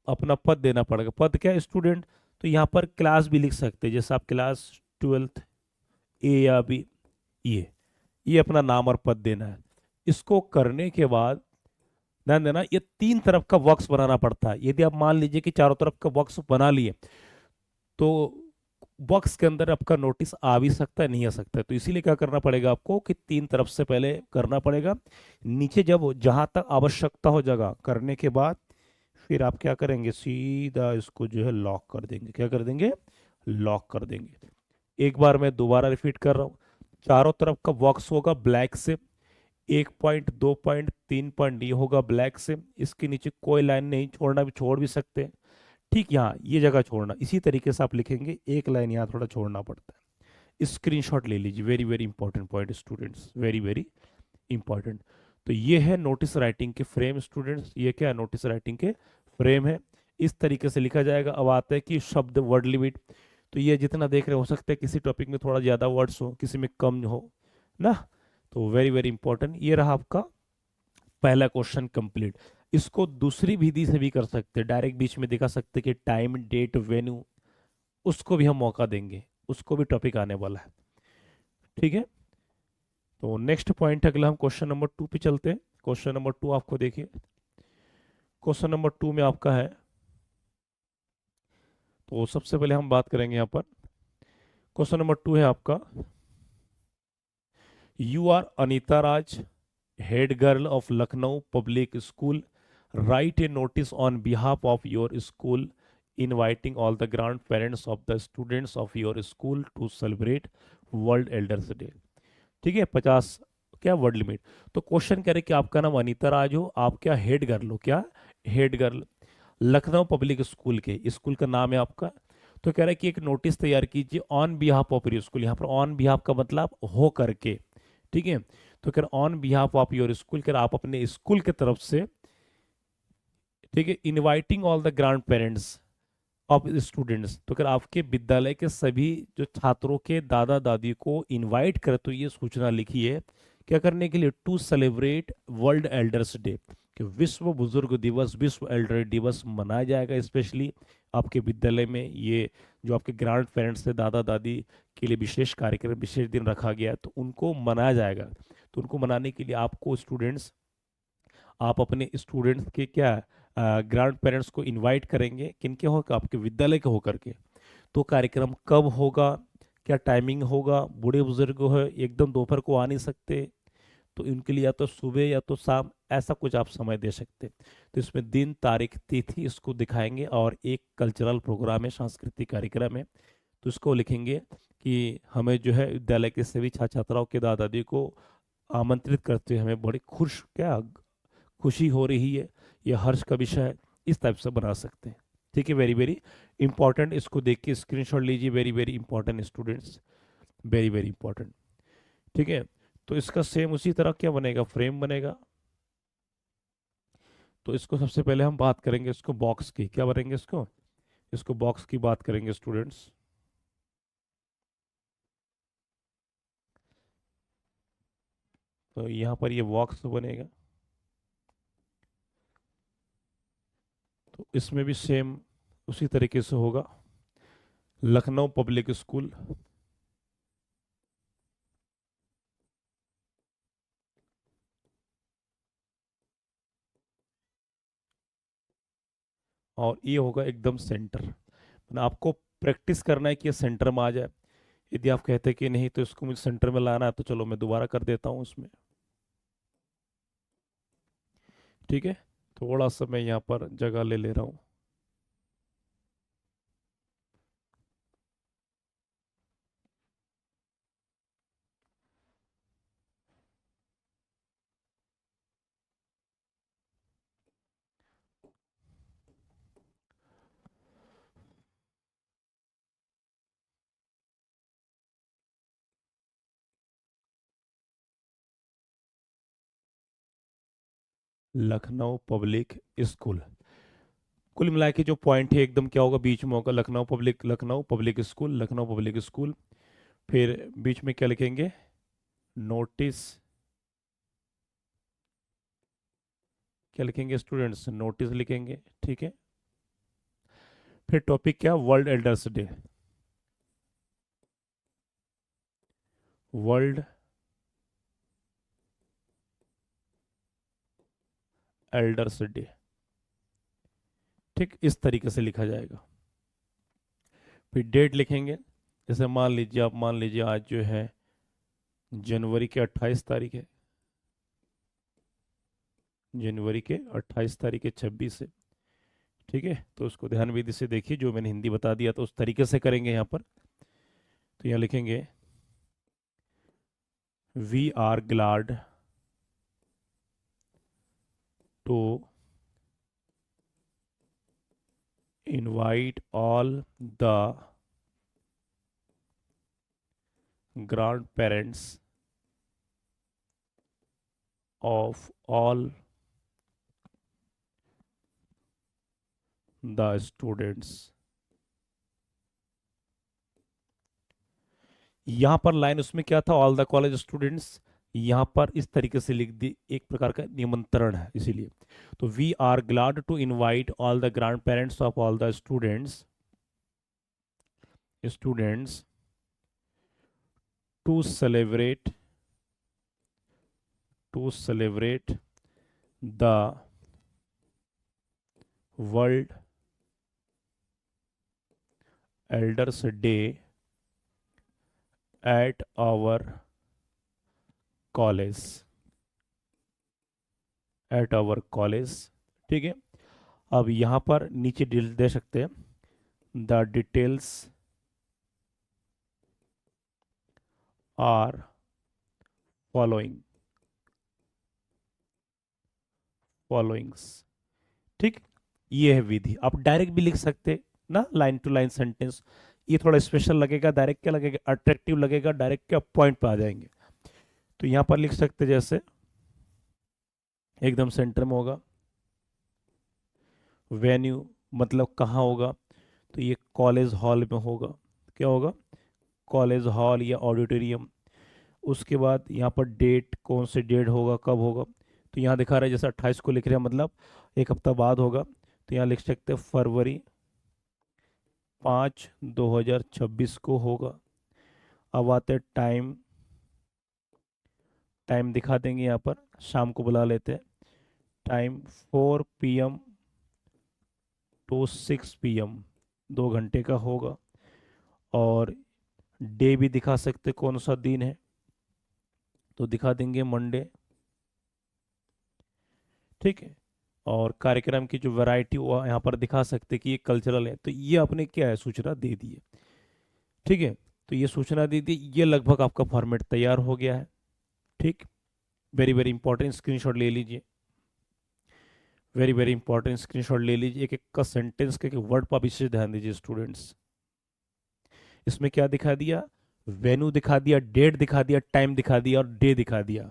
अपना पद देना पड़ेगा। पद क्या है, स्टूडेंट। तो यहाँ पर क्लास भी लिख सकते हैं, जैसे आप क्लास 12 ए या बी, ये अपना नाम और पद देना है। इसको करने के बाद ध्यान देना, ये 3 तरफ का बॉक्स बनाना पड़ता है। यदि आप मान लीजिए कि चारों तरफ का बॉक्स बना लिए, तो बॉक्स के अंदर आपका नोटिस आ भी सकता है, नहीं आ सकता है। तो इसीलिए क्या करना पड़ेगा आपको कि 3 तरफ से पहले करना पड़ेगा। नीचे जब जहां तक आवश्यकता हो जगह करने के बाद फिर आप क्या करेंगे, सीधा इसको जो है लॉक कर देंगे। क्या कर देंगे, लॉक कर देंगे। एक बार मैं दोबारा रिपीट कर रहा हूँ, चारों तरफ का बॉक्स होगा ब्लैक से, 1 पॉइंट 2 पॉइंट 3 पॉइंट ये होगा ब्लैक से, इसके नीचे कोई लाइन नहीं छोड़ना, भी छोड़ भी सकते हैं। ठीक, यहाँ ये जगह छोड़ना, इसी तरीके से आप लिखेंगे, एक लाइन यहाँ थोड़ा छोड़ना पड़ता है। स्क्रीनशॉट ले लीजिए, very very important point students, very very important. तो ये है नोटिस राइटिंग के फ्रेम स्टूडेंट्स, ये क्या है, नोटिस राइटिंग के फ्रेम है, इस तरीके से लिखा जाएगा। अब आता है कि शब्द वर्ड लिमिट, तो ये जितना देख रहे हो सकता है किसी टॉपिक में थोड़ा ज़्यादा वर्ड्स हो, किसी में कम हो ना, तो वेरी वेरी इंपॉर्टेंट। ये रहा आपका पहला क्वेश्चन कंप्लीट। इसको दूसरी विधि से भी कर सकते हैं, डायरेक्ट बीच में दिखा सकते कि टाइम डेट वेन्यू, उसको भी हम मौका देंगे, उसको भी टॉपिक आने वाला है। ठीक है, तो नेक्स्ट पॉइंट अगला हम क्वेश्चन नंबर 2 पे चलते हैं। क्वेश्चन नंबर 2 आपको देखिए, क्वेश्चन नंबर 2 में आपका है, तो सबसे पहले हम बात करेंगे यहाँ पर, क्वेश्चन नंबर 2 है आपका, you are Anita Raj, head girl of Lucknow public school, write a notice on behalf of your school inviting all the grandparents of the students of your school to celebrate World Elders Day. ठीक है, 50 क्या word limit. तो question कह रहे कि आपका नाम अनीता राज हो, आप क्या हेड गर्ल हो, क्या head girl Lucknow public school के, स्कूल का नाम है आपका। तो कह रहा है कि एक नोटिस तैयार कीजिए on behalf of your school. यहाँ पर ऑन बिहाफ का मतलब हो करके, ठीक है। तो कह रहा on behalf of your school, कह रहा आप अपने स्कूल की तरफ से, ठीक है, inviting all the grandparents of students. तो अगर आपके विद्यालय के सभी जो छात्रों के दादा दादी को इनवाइट करे, तो ये सूचना लिखी है क्या करने के लिए, to celebrate World Elders Day, कि विश्व बुजुर्ग दिवस, विश्व एल्डर दिवस मनाया जाएगा। स्पेशली आपके विद्यालय में ये जो आपके ग्रैंड पेरेंट्स थे, दादा दादी के लिए विशेष कार्यक्रम, विशेष दिन रखा गया है, तो उनको मनाया जाएगा। तो उनको मनाने के लिए आपको स्टूडेंट्स, आप अपने स्टूडेंट्स के क्या ग्रैंड पेरेंट्स को इनवाइट करेंगे, किनके होकर, आपके विद्यालय के होकर के। तो कार्यक्रम कब होगा, क्या टाइमिंग होगा, बूढ़े बुजुर्ग है एकदम दोपहर को आ नहीं सकते, तो इनके लिए या तो सुबह या तो शाम, ऐसा कुछ आप समय दे सकते। तो इसमें दिन तारीख तिथि इसको दिखाएंगे, और एक कल्चरल प्रोग्राम है, सांस्कृतिक कार्यक्रम है, तो इसको लिखेंगे कि हमें जो है विद्यालय के सभी छात्र छात्राओं के दादा दादी को आमंत्रित करते हुए हमें बड़ी खुशी हो रही है, यह हर्ष का विषय है, इस टाइप से बना सकते हैं। ठीक है, वेरी वेरी इंपॉर्टेंट, इसको देख के स्क्रीनशॉट लीजिए, very very important students, very very important. ठीक है, तो इसका सेम उसी तरह क्या बनेगा, फ्रेम बनेगा। तो इसको सबसे पहले हम बात करेंगे इसको बॉक्स की, क्या बनेंगे इसको, इसको बॉक्स की बात करेंगे स्टूडेंट्स। तो यहाँ पर ये बॉक्स बनेगा, तो इसमें भी सेम उसी तरीके से होगा, लखनऊ पब्लिक स्कूल, और ये होगा एकदम सेंटर। मतलब आपको प्रैक्टिस करना है कि ये सेंटर में आ जाए। यदि आप कहते हैं कि नहीं तो इसको मुझे सेंटर में लाना है, तो चलो मैं दोबारा कर देता हूँ उसमें। ठीक है, थोड़ा सा मैं यहाँ पर जगह ले ले रहा हूँ। लखनऊ पब्लिक स्कूल, कुल मिला के जो पॉइंट है एकदम क्या होगा, बीच में होगा Lucknow public school, Lucknow public school. फिर बीच में क्या लिखेंगे, नोटिस, क्या लिखेंगे स्टूडेंट्स, नोटिस लिखेंगे। ठीक है, फिर टॉपिक क्या, world Elders day, world Elders Day. ठीक, इस तरीके से लिखा जाएगा। फिर डेट लिखेंगे, जैसे मान लीजिए आज जो है जनवरी के 28 तारीख है, जनवरी के 28 तारीख है, 26 है। ठीक है, तो उसको ध्यान विधि से देखिए, जो मैंने हिंदी बता दिया तो उस तरीके से करेंगे यहाँ पर। तो यहाँ लिखेंगे we are glad to invite all the grandparents of all the students. यहाँ पर लाइन उसमें क्या था, ऑल द कॉलेज स्टूडेंट्स, यहाँ पर इस तरीके से लिख दी, एक प्रकार का निमंत्रण है इसीलिए। तो we are glad to invite all the grandparents of all the students to celebrate the World Elders Day at our college, at our college. ठीक है, अब यहाँ पर नीचे डिटेल दे सकते हैं the details are following followings. ठीक, ये है विधि। आप डायरेक्ट भी लिख सकते ना, लाइन टू लाइन सेंटेंस। ये थोड़ा स्पेशल लगेगा, डायरेक्ट क्या लगेगा, अट्रैक्टिव लगेगा, डायरेक्ट क्या पॉइंट पे आ जाएंगे। तो यहां पर लिख सकते जैसे एकदम सेंटर में होगा, वेन्यू मतलब कहाँ होगा, तो ये कॉलेज हॉल में होगा। क्या होगा, कॉलेज हॉल या ऑडिटोरियम। उसके बाद यहाँ पर डेट, कौन से डेट होगा, कब होगा, तो यहाँ दिखा रहा है जैसे 28 को लिख रहे हैं, मतलब एक हफ्ता बाद होगा। तो यहाँ लिख सकते हैं February 5, 2026 को होगा। अब आते टाइम, टाइम दिखा देंगे यहाँ पर, शाम को बुला लेते हैं। टाइम 4 PM to 6 PM, 2 घंटे का होगा। और डे भी दिखा सकते कौन सा दिन है, तो दिखा देंगे मंडे। ठीक है। और कार्यक्रम की जो वैरायटी हुआ यहाँ पर दिखा सकते कि ये कल्चरल है, तो ये आपने क्या है, सूचना दे दी है। ठीक है, तो ये सूचना दे दी, ये लगभग आपका फॉर्मेट तैयार हो गया है। ठीक, वेरी वेरी इंपॉर्टेंट, स्क्रीनशॉट ले लीजिए। वेरी वेरी इंपॉर्टेंट, स्क्रीनशॉट ले लीजिए। एक एक का सेंटेंस के वर्ड पर विशेष ध्यान दीजिए स्टूडेंट्स। इसमें क्या दिखा दिया, वेन्यू दिखा दिया, डेट दिखा दिया, टाइम दिखा दिया और डे दिखा दिया।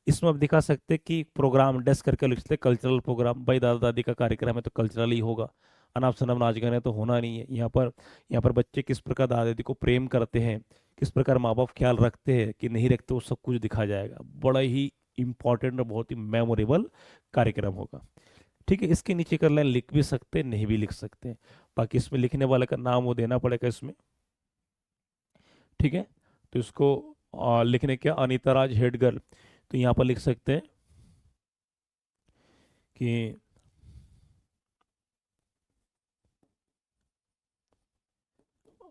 इसमें आप दिखा सकते कि प्रोग्राम डेस्क करके लिख सकते कल्चरल प्रोग्राम, भाई दादा दादी का कार्यक्रम है तो कल्चरल ही होगा। अनाप शनाप नाच गाने तो होना नहीं है यहाँ पर। यहाँ पर बच्चे किस प्रकार दादा दादी को प्रेम करते हैं, किस प्रकार माँ बाप ख्याल रखते हैं कि नहीं रखते, वो सब कुछ दिखा जाएगा। बड़ा ही इंपॉर्टेंट और बहुत ही मेमोरेबल कार्यक्रम होगा। ठीक है, इसके नीचे कर लाइन लिख भी सकते हैं, नहीं भी लिख सकते हैं। बाकी इसमें लिखने वाले का नाम वो देना पड़ेगा इसमें। ठीक है, तो इसको लिखने क्या, अनीता राज हेड गर्ल, तो यहाँ पर लिख सकते हैं कि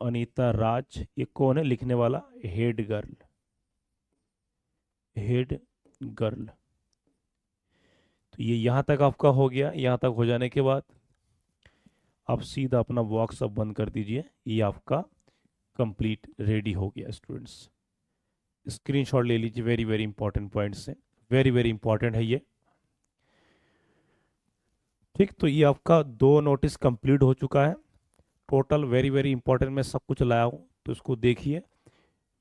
अनीता राज, ये कौन है लिखने वाला, हेड गर्ल, हेड गर्ल। तो ये यहाँ तक आपका हो गया। यहाँ तक हो जाने के बाद आप सीधा अपना बॉक्स अब बंद कर दीजिए। ये आपका कंप्लीट रेडी हो गया स्टूडेंट्स। स्क्रीनशॉट ले लीजिए, वेरी वेरी इंपॉर्टेंट पॉइंट्स हैं, वेरी वेरी इंपॉर्टेंट है ये। ठीक, तो ये आपका 2 नोटिस कंप्लीट हो चुका है टोटल। वेरी वेरी इंपॉर्टेंट, मैं सब कुछ लाया हूँ तो इसको देखिए।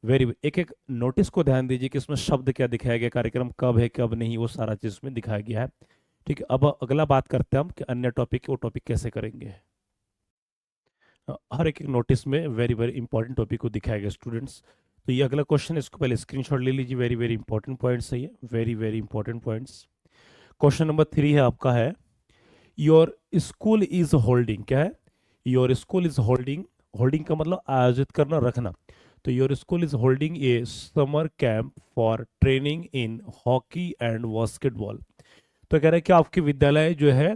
वेरी एक एक नोटिस को ध्यान दीजिए कि इसमें शब्द क्या दिखाया गया, कार्यक्रम कब है कब नहीं, वो सारा चीज में दिखाया गया है। ठीक है, अब अगला बात करते हैं हम कि अन्य टॉपिक, वो टॉपिक कैसे करेंगे। हर एक एक नोटिस में वेरी वेरी इंपॉर्टेंट टॉपिक को दिखाया गया स्टूडेंट्स। तो ये अगला क्वेश्चन है, इसको पहले स्क्रीनशॉट ले लीजिए। वेरी वेरी इंपॉर्टेंट पॉइंट्स है ये, very very important points. Question number 3 है आपका, है योर स्कूल इज होल्डिंग, क्या है, your school is holding, holding का मतलब आयोजित करना, रखना। तो your school is holding A summer camp for training in hockey and basketball. तो कह रहे हैं कि आपकी विद्यालय जो है,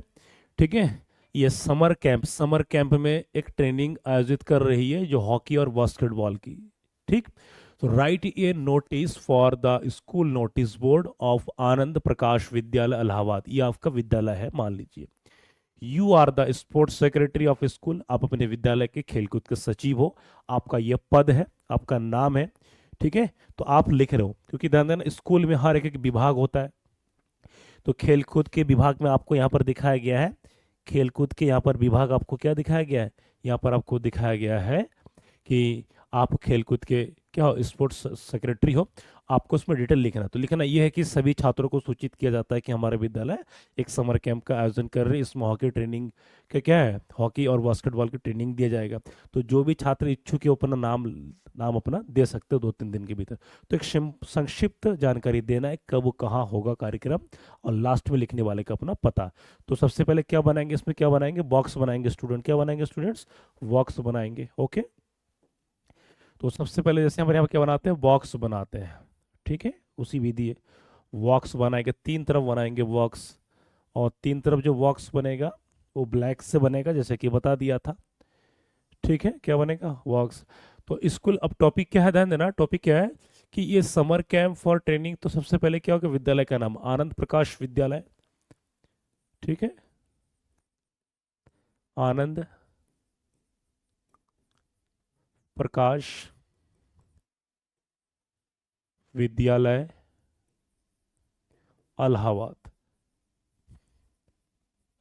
ठीक है, ये समर कैंप, समर कैंप में एक ट्रेनिंग आयोजित कर रही है जो हॉकी और बास्केटबॉल की। ठीक, तो write a notice for the school notice board of Anand Prakash Vidyalaya Allahabad. ये आपका विद्यालय है मान लीजिए। You are the sports secretary of school, आप अपने विद्यालय के खेलकूद के सचिव हो, आपका यह पद है, आपका नाम है। ठीक है, तो आप लिख रहे हो, क्योंकि ध्यान देना स्कूल में हर एक एक विभाग होता है। तो खेलकूद के विभाग में आपको यहाँ पर दिखाया गया है, खेलकूद के यहाँ पर विभाग आपको क्या दिखाया गया है, यहाँ पर आपको दिखाया गया है कि आप खेलकूद के क्या हो, स्पोर्ट्स सेक्रेटरी हो। आपको उसमें डिटेल लिखना, तो लिखना यह है कि सभी छात्रों को सूचित किया जाता है कि हमारे विद्यालय एक समर कैंप का आयोजन कर रहे हैं। इसमें हॉकी ट्रेनिंग क्या है, हॉकी और बास्केटबॉल की ट्रेनिंग दिया जाएगा। तो जो भी छात्र इच्छुक है अपना नाम नाम अपना दे सकते हो 2-3 दिन के भीतर। तो एक संक्षिप्त जानकारी देना है कब कहाँ होगा कार्यक्रम, और लास्ट में लिखने वाले का अपना पता। तो सबसे पहले क्या बनाएंगे, इसमें क्या बनाएंगे, बॉक्स बनाएंगे स्टूडेंट, क्या बनाएंगे स्टूडेंट्स, बॉक्स बनाएंगे। ओके, तो सबसे पहले जैसे हम यहाँ पर क्या बनाते हैं, बॉक्स बनाते हैं। ठीक है, उसी विधि है, बॉक्स बनाएंगे, 3 तरफ बनाएंगे बॉक्स। और 3 तरफ जो बॉक्स बनेगा वो ब्लैक से बनेगा, जैसे कि बता दिया था। ठीक है, क्या बनेगा, बॉक्स। तो स्कूल, अब टॉपिक क्या है, ध्यान देना, टॉपिक क्या है कि ये समर कैंप फॉर ट्रेनिंग। तो सबसे पहले क्या होगा, विद्यालय का नाम आनंद प्रकाश विद्यालय। ठीक है, आनंद प्रकाश विद्यालय इलाहाबाद।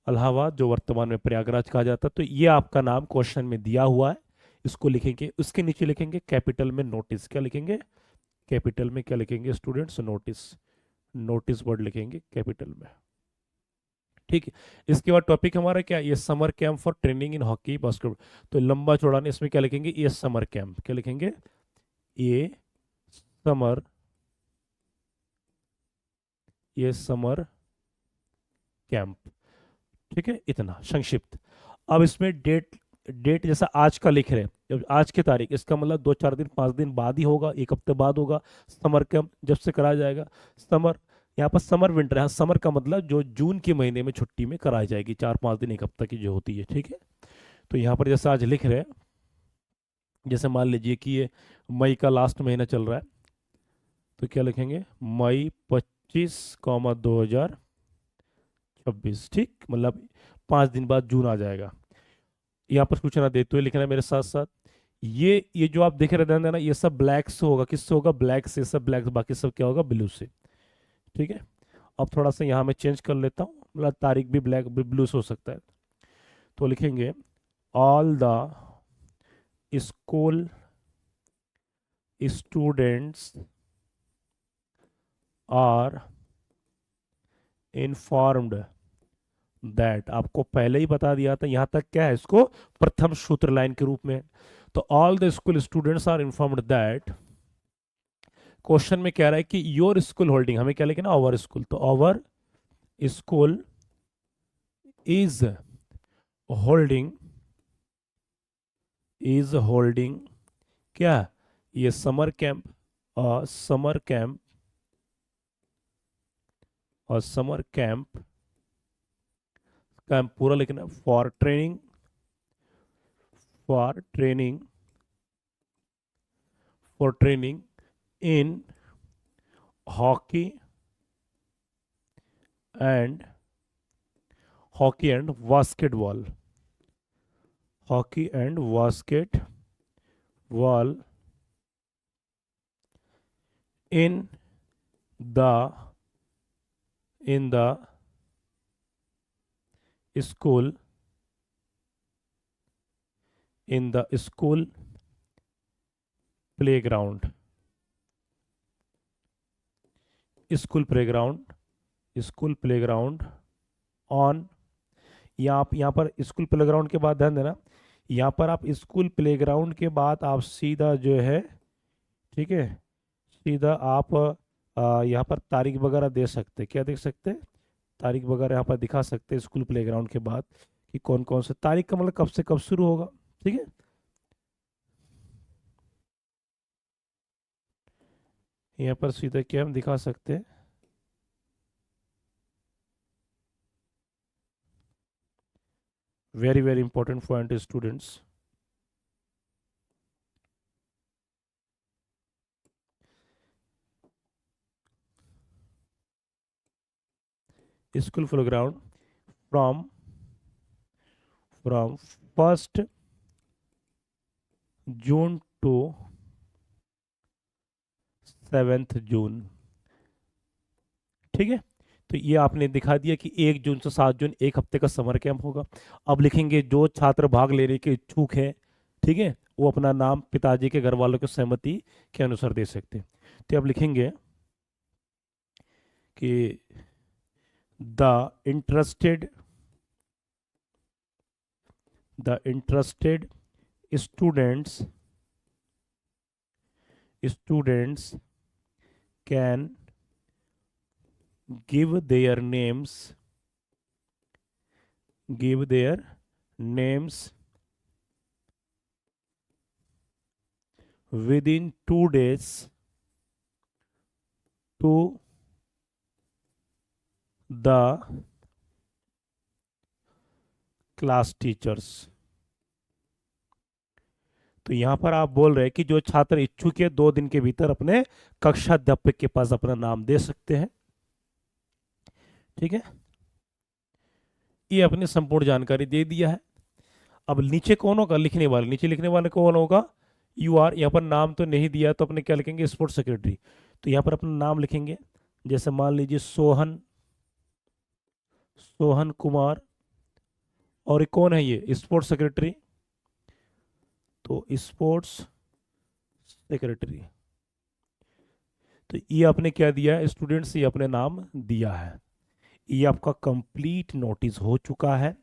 इलाहाबाद जो वर्तमान में प्रयागराज कहा जाता है। तो ये आपका नाम क्वेश्चन में दिया हुआ है, इसको लिखेंगे। उसके नीचे लिखेंगे कैपिटल में नोटिस। क्या लिखेंगे? कैपिटल में क्या लिखेंगे स्टूडेंट्स? नोटिस। नोटिस वर्ड लिखेंगे कैपिटल में। ठीक है। इसके बाद टॉपिक हमारा क्या? ये summer camp for training in hockey basketball. तो लंबा चौड़ा नहीं, इसमें क्या लिखेंगे? ये समर कैंप। क्या लिखेंगे? ये समर, ये समर कैंप। ठीक है, इतना संक्षिप्त। अब इसमें डेट, डेट जैसा आज का लिख रहे हैं, जब आज की तारीख, इसका मतलब 2 4 दिन 5 दिन बाद ही होगा, 1 हफ्ते बाद होगा समर कैंप जब से कराया जाएगा। समर, यहाँ पर समर विंटर है। समर का मतलब जो जून के महीने में छुट्टी में कराई जाएगी, 4 5 दिन 1 हफ्ते की जो होती है। ठीक है। तो यहाँ पर जैसे आज लिख रहे हैं, जैसे मान लीजिए कि ये मई का लास्ट महीना चल रहा है, तो क्या लिखेंगे? मई 25, 2026। ठीक, मतलब 5 दिन बाद जून आ जाएगा। यहाँ पर सूचना देते हुए लिखना है मेरे साथ साथ। ये जो आप देख रहे ध्यान देना, ये सब ब्लैक से होगा। किससे होगा? ब्लैक से। सब ब्लैक, बाकी सब क्या होगा? ब्लू से। ठीक है। अब थोड़ा सा यहाँ मैं चेंज कर लेता हूँ, मतलब तारीख भी ब्लैक भी ब्लू से हो सकता है। तो लिखेंगे all the school students are informed that. आपको पहले ही बता दिया था, यहां तक क्या है इसको प्रथम सूत्र लाइन के रूप में। तो all the school students are informed that, question में कह रहा है कि योर स्कूल होल्डिंग, हमें क्या लिखना? Our school. तो our school is holding, is holding क्या? ये समर कैंप, समर कैंप, और समर कैंप, कैंप पूरा लिखना, for training, for training, for training in hockey and, hockey and basketball, hockey and basketball in the, in the school, in the school playground, school playground, school playground on. यहाँ पर school playground के बाद ध्यान देना, यहाँ पर आप school playground के बाद आप सीधा जो है, ठीक है, सीधा आप यहाँ पर तारीख वगैरह दे सकते। क्या देख सकते? तारीख वगैरह यहाँ पर दिखा सकते हैं स्कूल प्लेग्राउंड के बाद कि कौन कौन से तारीख का मतलब कब से कब शुरू होगा। ठीक है। यहाँ पर सीधा क्या हम दिखा सकते हैं? Very very important point students. School playground from, from 1 June to 7 June. ठीक है। तो ये आपने दिखा दिया कि 1 जून से 7 जून 1 हफ्ते का समर कैंप होगा। अब लिखेंगे जो छात्र भाग लेने के इच्छुक है, ठीक है, वो अपना नाम पिताजी के घर वालों की सहमति के अनुसार दे सकते हैं। तो अब लिखेंगे कि the interested, the interested students, students can give their names, give their names within 2 days to the class teachers। तो यहां पर आप बोल रहे हैं कि जो छात्र इच्छुक है 2 दिन के भीतर अपने कक्षा अध्यापक के पास अपना नाम दे सकते हैं। ठीक है। ये अपनी संपूर्ण जानकारी दे दिया है। अब नीचे कौन होगा लिखने वाले? नीचे लिखने वाले कौन होगा? यू आर, यहाँ पर नाम तो नहीं दिया तो अपने क्या लिखेंगे, स्पोर्ट्स सेक्रेटरी। तो यहाँ पर अपना नाम लिखेंगे, जैसे मान लीजिए सोहन, सोहन कुमार, और ये कौन है, ये स्पोर्ट्स सेक्रेटरी, तो स्पोर्ट्स सेक्रेटरी। तो ये आपने क्या दिया है स्टूडेंट्स, ये अपने नाम दिया है। ये आपका कंप्लीट नोटिस हो चुका है।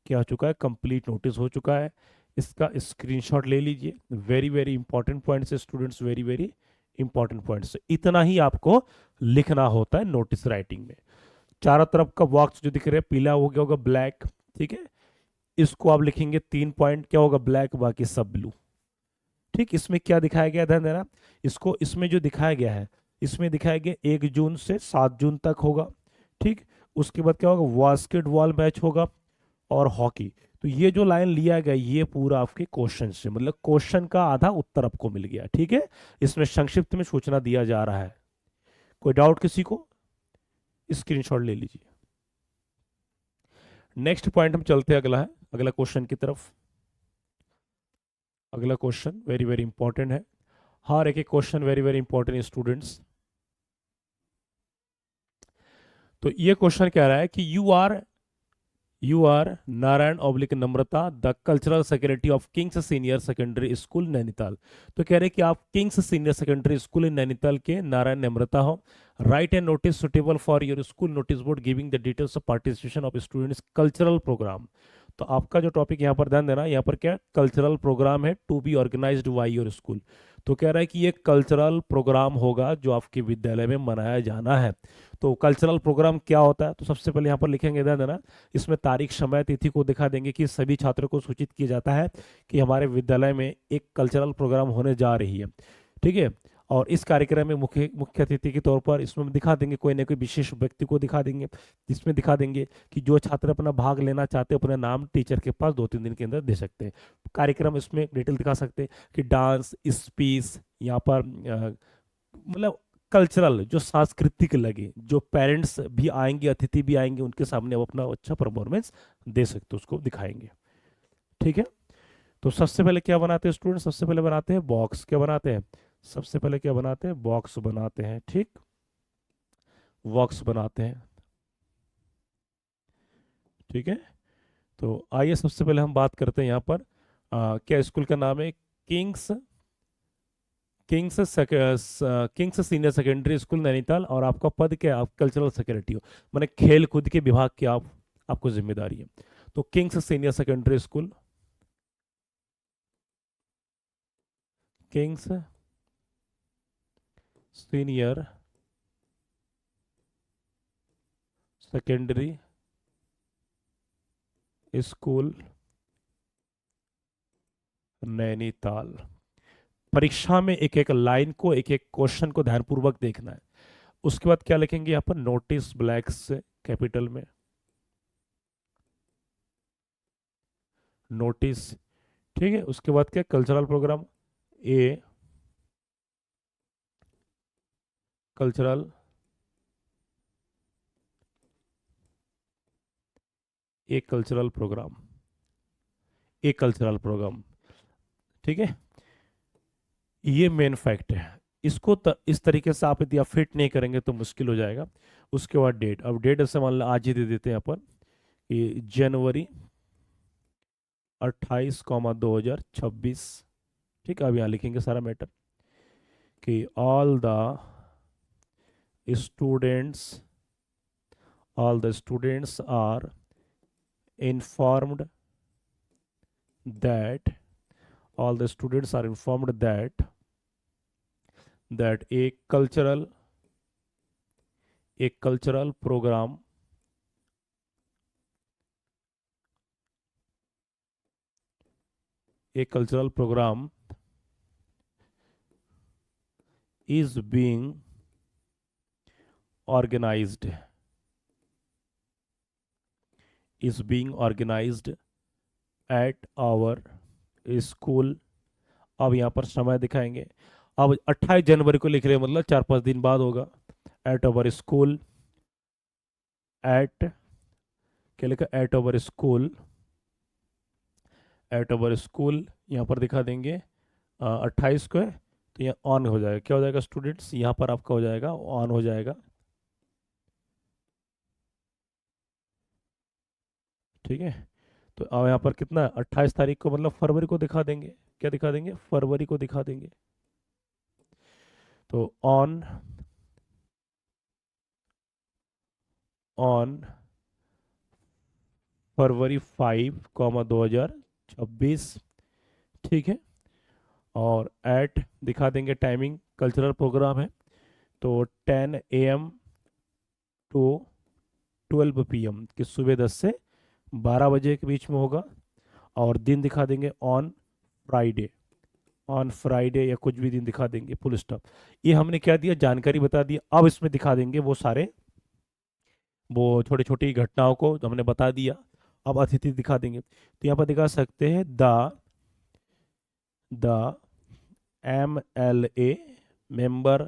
क्या हो चुका है, कंप्लीट नोटिस हो चुका है। इसका स्क्रीनशॉट ले लीजिए। वेरी वेरी इंपॉर्टेंट पॉइंट्स है students, very very important points. इतना ही आपको लिखना होता है नोटिस राइटिंग में। चारों तरफ का बॉक्स जो दिख रहा है पीला हो गया होगा, ब्लैक, ठीक है। इसको आप लिखेंगे 3 पॉइंट, क्या होगा, ब्लैक, बाकी सब ब्लू। ठीक, इसमें क्या दिखाया गया, ध्यान देना। इसको इसमें जो दिखाया गया है, इसमें दिखाया गया 1 जून से 7 जून तक होगा। ठीक, उसके बाद क्या होगा, बास्केटबॉल मैच होगा और हॉकी। तो ये जो लाइन लिया गया ये पूरा आपके क्वेश्चन से, मतलब क्वेश्चन का आधा उत्तर आपको मिल गया। ठीक है, इसमें संक्षिप्त में सूचना दिया जा रहा है। कोई डाउट किसी को, स्क्रीनशॉट ले लीजिए। नेक्स्ट पॉइंट हम चलते हैं, अगला है, अगला क्वेश्चन की तरफ। अगला क्वेश्चन वेरी वेरी इंपॉर्टेंट है। हर एक क्वेश्चन वेरी वेरी इंपॉर्टेंट है स्टूडेंट्स। तो ये क्वेश्चन कह रहा है कि you are Narayan oblique Namrata the cultural secretary of King's senior secondary school Nainital. तो कह रहे हैं कि आप King's senior secondary school in Nainital के नारायण नम्रता हो। Write a notice suitable for your school notice board giving the details of participation of students cultural programme. तो आपका जो टॉपिक यहाँ पर ध्यान देना, यहाँ पर क्या कल्चरल प्रोग्राम है to be organised by your school. तो कह रहा है कि ये कल्चरल प्रोग्राम होगा जो आपके विद्यालय में मनाया जाना है। तो कल्चरल प्रोग्राम क्या होता है, तो सबसे पहले यहाँ पर लिखेंगे, ध्यान देना, इसमें तारीख समय तिथि को दिखा देंगे कि सभी छात्रों को सूचित किया जाता है कि हमारे विद्यालय में एक कल्चरल प्रोग्राम होने जा रही है। ठीक है, और इस कार्यक्रम में मुख्य मुख्य अतिथि के तौर पर इसमें हम दिखा देंगे कोई ना कोई विशेष व्यक्ति को दिखा देंगे, जिसमें दिखा देंगे कि जो छात्र अपना भाग लेना चाहते हैं अपना नाम टीचर के पास 2-3 दिन के अंदर दे सकते हैं। कार्यक्रम इसमें डिटेल दिखा सकते हैं कि डांस, स्पीच, यहाँ पर मतलब कल्चरल जो सांस्कृतिक लगे, जो पेरेंट्स भी आएंगे, अतिथि भी आएंगे, उनके सामने वो अपना अच्छा परफॉर्मेंस दे सकते, उसको दिखाएंगे। ठीक है, तो सबसे पहले क्या बनाते हैं स्टूडेंट, सबसे पहले बनाते हैं बॉक्स। क्या बनाते हैं, सबसे पहले क्या बनाते हैं, बॉक्स बनाते हैं। ठीक, बॉक्स बनाते हैं। ठीक है, तो आइए सबसे पहले हम बात करते हैं यहाँ पर क्या स्कूल का नाम है, Kings Kings Kings senior secondary school Nainital, और आपका पद क्या है, आप कल्चरल सेक्रेटरी हो, मैंने खेल कूद के विभाग की आपको जिम्मेदारी है। तो Kings senior secondary school, Kings senior secondary school Nainital. परीक्षा में एक एक लाइन को, एक एक क्वेश्चन को ध्यानपूर्वक देखना है। उसके बाद क्या लिखेंगे यहाँ पर, नोटिस ब्लैक से कैपिटल में, नोटिस। ठीक है, उसके बाद क्या, cultural programme, a cultural, a cultural programme, a cultural programme. ठीक है, ये मेन फैक्ट है। इसको इस तरीके से आप यदि आप फिट नहीं करेंगे तो मुश्किल हो जाएगा। उसके बाद डेट, अब डेट ऐसे मान लो आज ही दे देते हैं अपन कि जनवरी 28, 2026। ठीक है, अब यहाँ लिखेंगे सारा मैटर कि students all the students are informed that all the students are informed that a cultural program is being organized at our school। अब यहाँ पर समय दिखाएंगे। अब 28 जनवरी को लिख रहे हैं, मतलब 4-5 दिन बाद होगा। एट अवर स्कूल, एट क्या लिखा, एट अवर स्कूल यहाँ पर दिखा देंगे 28 को है, तो यहाँ ऑन हो जाएगा। क्या हो जाएगा स्टूडेंट्स, यहाँ पर आपका हो जाएगा ऑन हो जाएगा। ठीक है, तो अब यहाँ पर कितना 28 तारीख को मतलब फरवरी को दिखा देंगे। क्या दिखा देंगे, फरवरी को दिखा देंगे। तो ऑन ऑन फरवरी 5, 2026। ठीक है, और एट दिखा देंगे टाइमिंग, कल्चरल प्रोग्राम है तो 10 AM टू 12 PM कि सुबह 10 से 12 बजे के बीच में होगा। और दिन दिखा देंगे फ्राइडे ऑन फ्राइडे या कुछ भी दिन दिखा देंगे, फुल स्टॉप। ये हमने क्या दिया, जानकारी बता दी। अब इसमें दिखा देंगे वो सारे, वो छोटी छोटी घटनाओं को हमने बता दिया। अब अतिथि दिखा देंगे, तो यहाँ पर दिखा सकते हैं the MLA member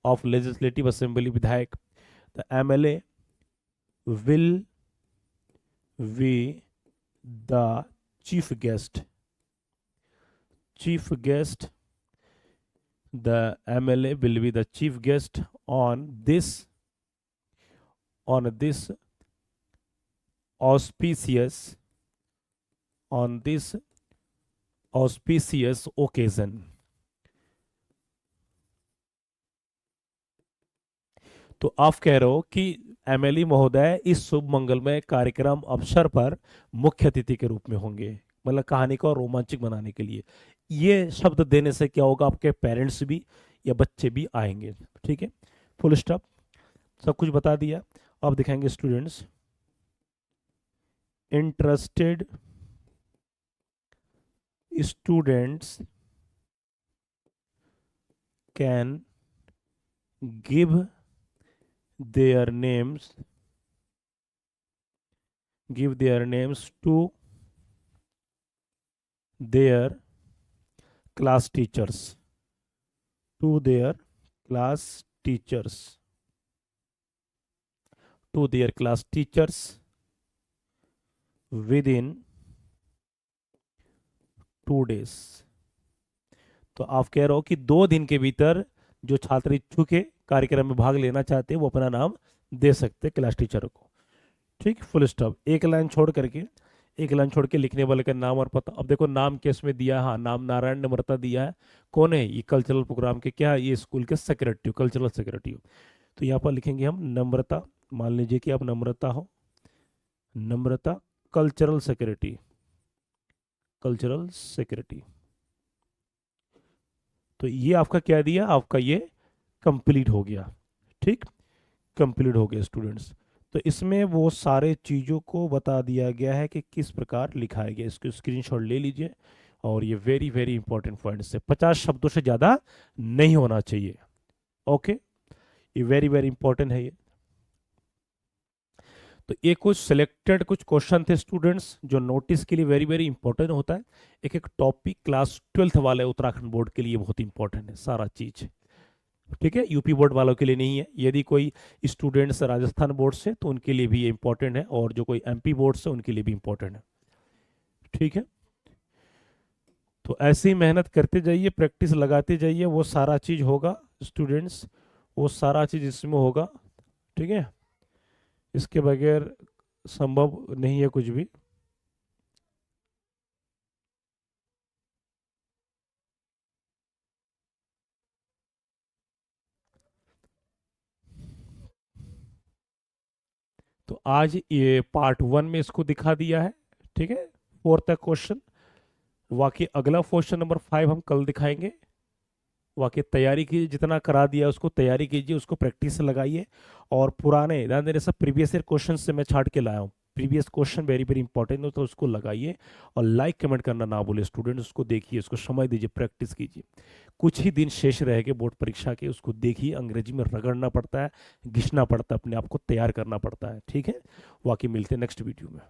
of legislative assembly, विधायक। The MLA will be the chief guest the MLA will be the chief guest on this auspicious occasion। तो आप कह रहे हो कि MLA महोदय इस शुभ मंगलमय कार्यक्रम अवसर पर मुख्य अतिथि के रूप में होंगे, मतलब कहानी को रोमांचक बनाने के लिए। ये शब्द देने से क्या होगा, आपके पेरेंट्स भी या बच्चे भी आएंगे। ठीक है, फुल स्टॉप, सब कुछ बता दिया। अब दिखाएंगे students, interested students can give their names to their class teachers within 2 days। तो आप कह रहे हो कि 2 दिन के भीतर जो छात्र इच्छुक है कार्यक्रम में भाग लेना चाहते हैं वो अपना नाम दे सकते क्लास टीचर को। ठीक, फुल स्टॉप। एक लाइन छोड़ के लिखने वाले का नाम और पता। अब देखो नाम केस में दिया, हाँ नाम नारायण नम्रता दिया है। कौन है ये, कल्चरल प्रोग्राम के क्या है, ये स्कूल के सेक्रेटरी, कल्चरल सेक्रेटरी। तो यहाँ पर लिखेंगे हम नम्रता, मान लीजिए कि आप नम्रता हो, नम्रता कल्चरल सेक्रेटरी। तो ये आपका क्या दिया, आपका ये कंप्लीट हो गया। ठीक, कंप्लीट हो गया स्टूडेंट्स। तो इसमें वो सारे चीज़ों को बता दिया गया है कि किस प्रकार लिखाया गया। इसको स्क्रीनशॉट ले लीजिए, और ये वेरी वेरी इंपॉर्टेंट पॉइंट्स है। 50 शब्दों से ज़्यादा नहीं होना चाहिए। ओके, ये वेरी वेरी इंपॉर्टेंट है ये। तो ये कुछ सिलेक्टेड कुछ क्वेश्चन थे स्टूडेंट्स, जो नोटिस के लिए वेरी वेरी इंपॉर्टेंट होता है। एक एक टॉपिक क्लास 12th वाले उत्तराखंड बोर्ड के लिए बहुत इंपॉर्टेंट है सारा चीज़। ठीक है, यूपी बोर्ड वालों के लिए नहीं है। यदि कोई स्टूडेंट्स राजस्थान बोर्ड से, तो उनके लिए भी ये इंपॉर्टेंट है, और जो कोई MP बोर्ड से उनके लिए भी इंपॉर्टेंट है। ठीक है, तो ऐसे ही मेहनत करते जाइए, प्रैक्टिस लगाते जाइए, वो सारा चीज़ होगा स्टूडेंट्स, वो सारा चीज़ इसमें होगा। ठीक है, इसके बगैर संभव नहीं है कुछ भी। तो आज ये पार्ट 1 में इसको दिखा दिया है। ठीक है, 4 तक क्वेश्चन। बाकी अगला क्वेश्चन नंबर 5 हम कल दिखाएंगे। बाकी तैयारी कीजिए, जितना करा दिया उसको तैयारी कीजिए, उसको प्रैक्टिस लगाइए। और पुराने ध्यान देने सब प्रीवियस ईयर क्वेश्चन से मैं छाट के लाया हूँ। Previous question very very important हो, तो उसको लगाइए। और लाइक कमेंट करना ना भूले स्टूडेंट, उसको देखिए, उसको समय दीजिए, प्रैक्टिस कीजिए। कुछ ही दिन शेष रह गए बोर्ड परीक्षा के, उसको देखिए। अंग्रेजी में रगड़ना पड़ता है, घिसना पड़ता है, अपने आप को तैयार करना पड़ता है। ठीक है, बाकी मिलते हैं नेक्स्ट वीडियो में।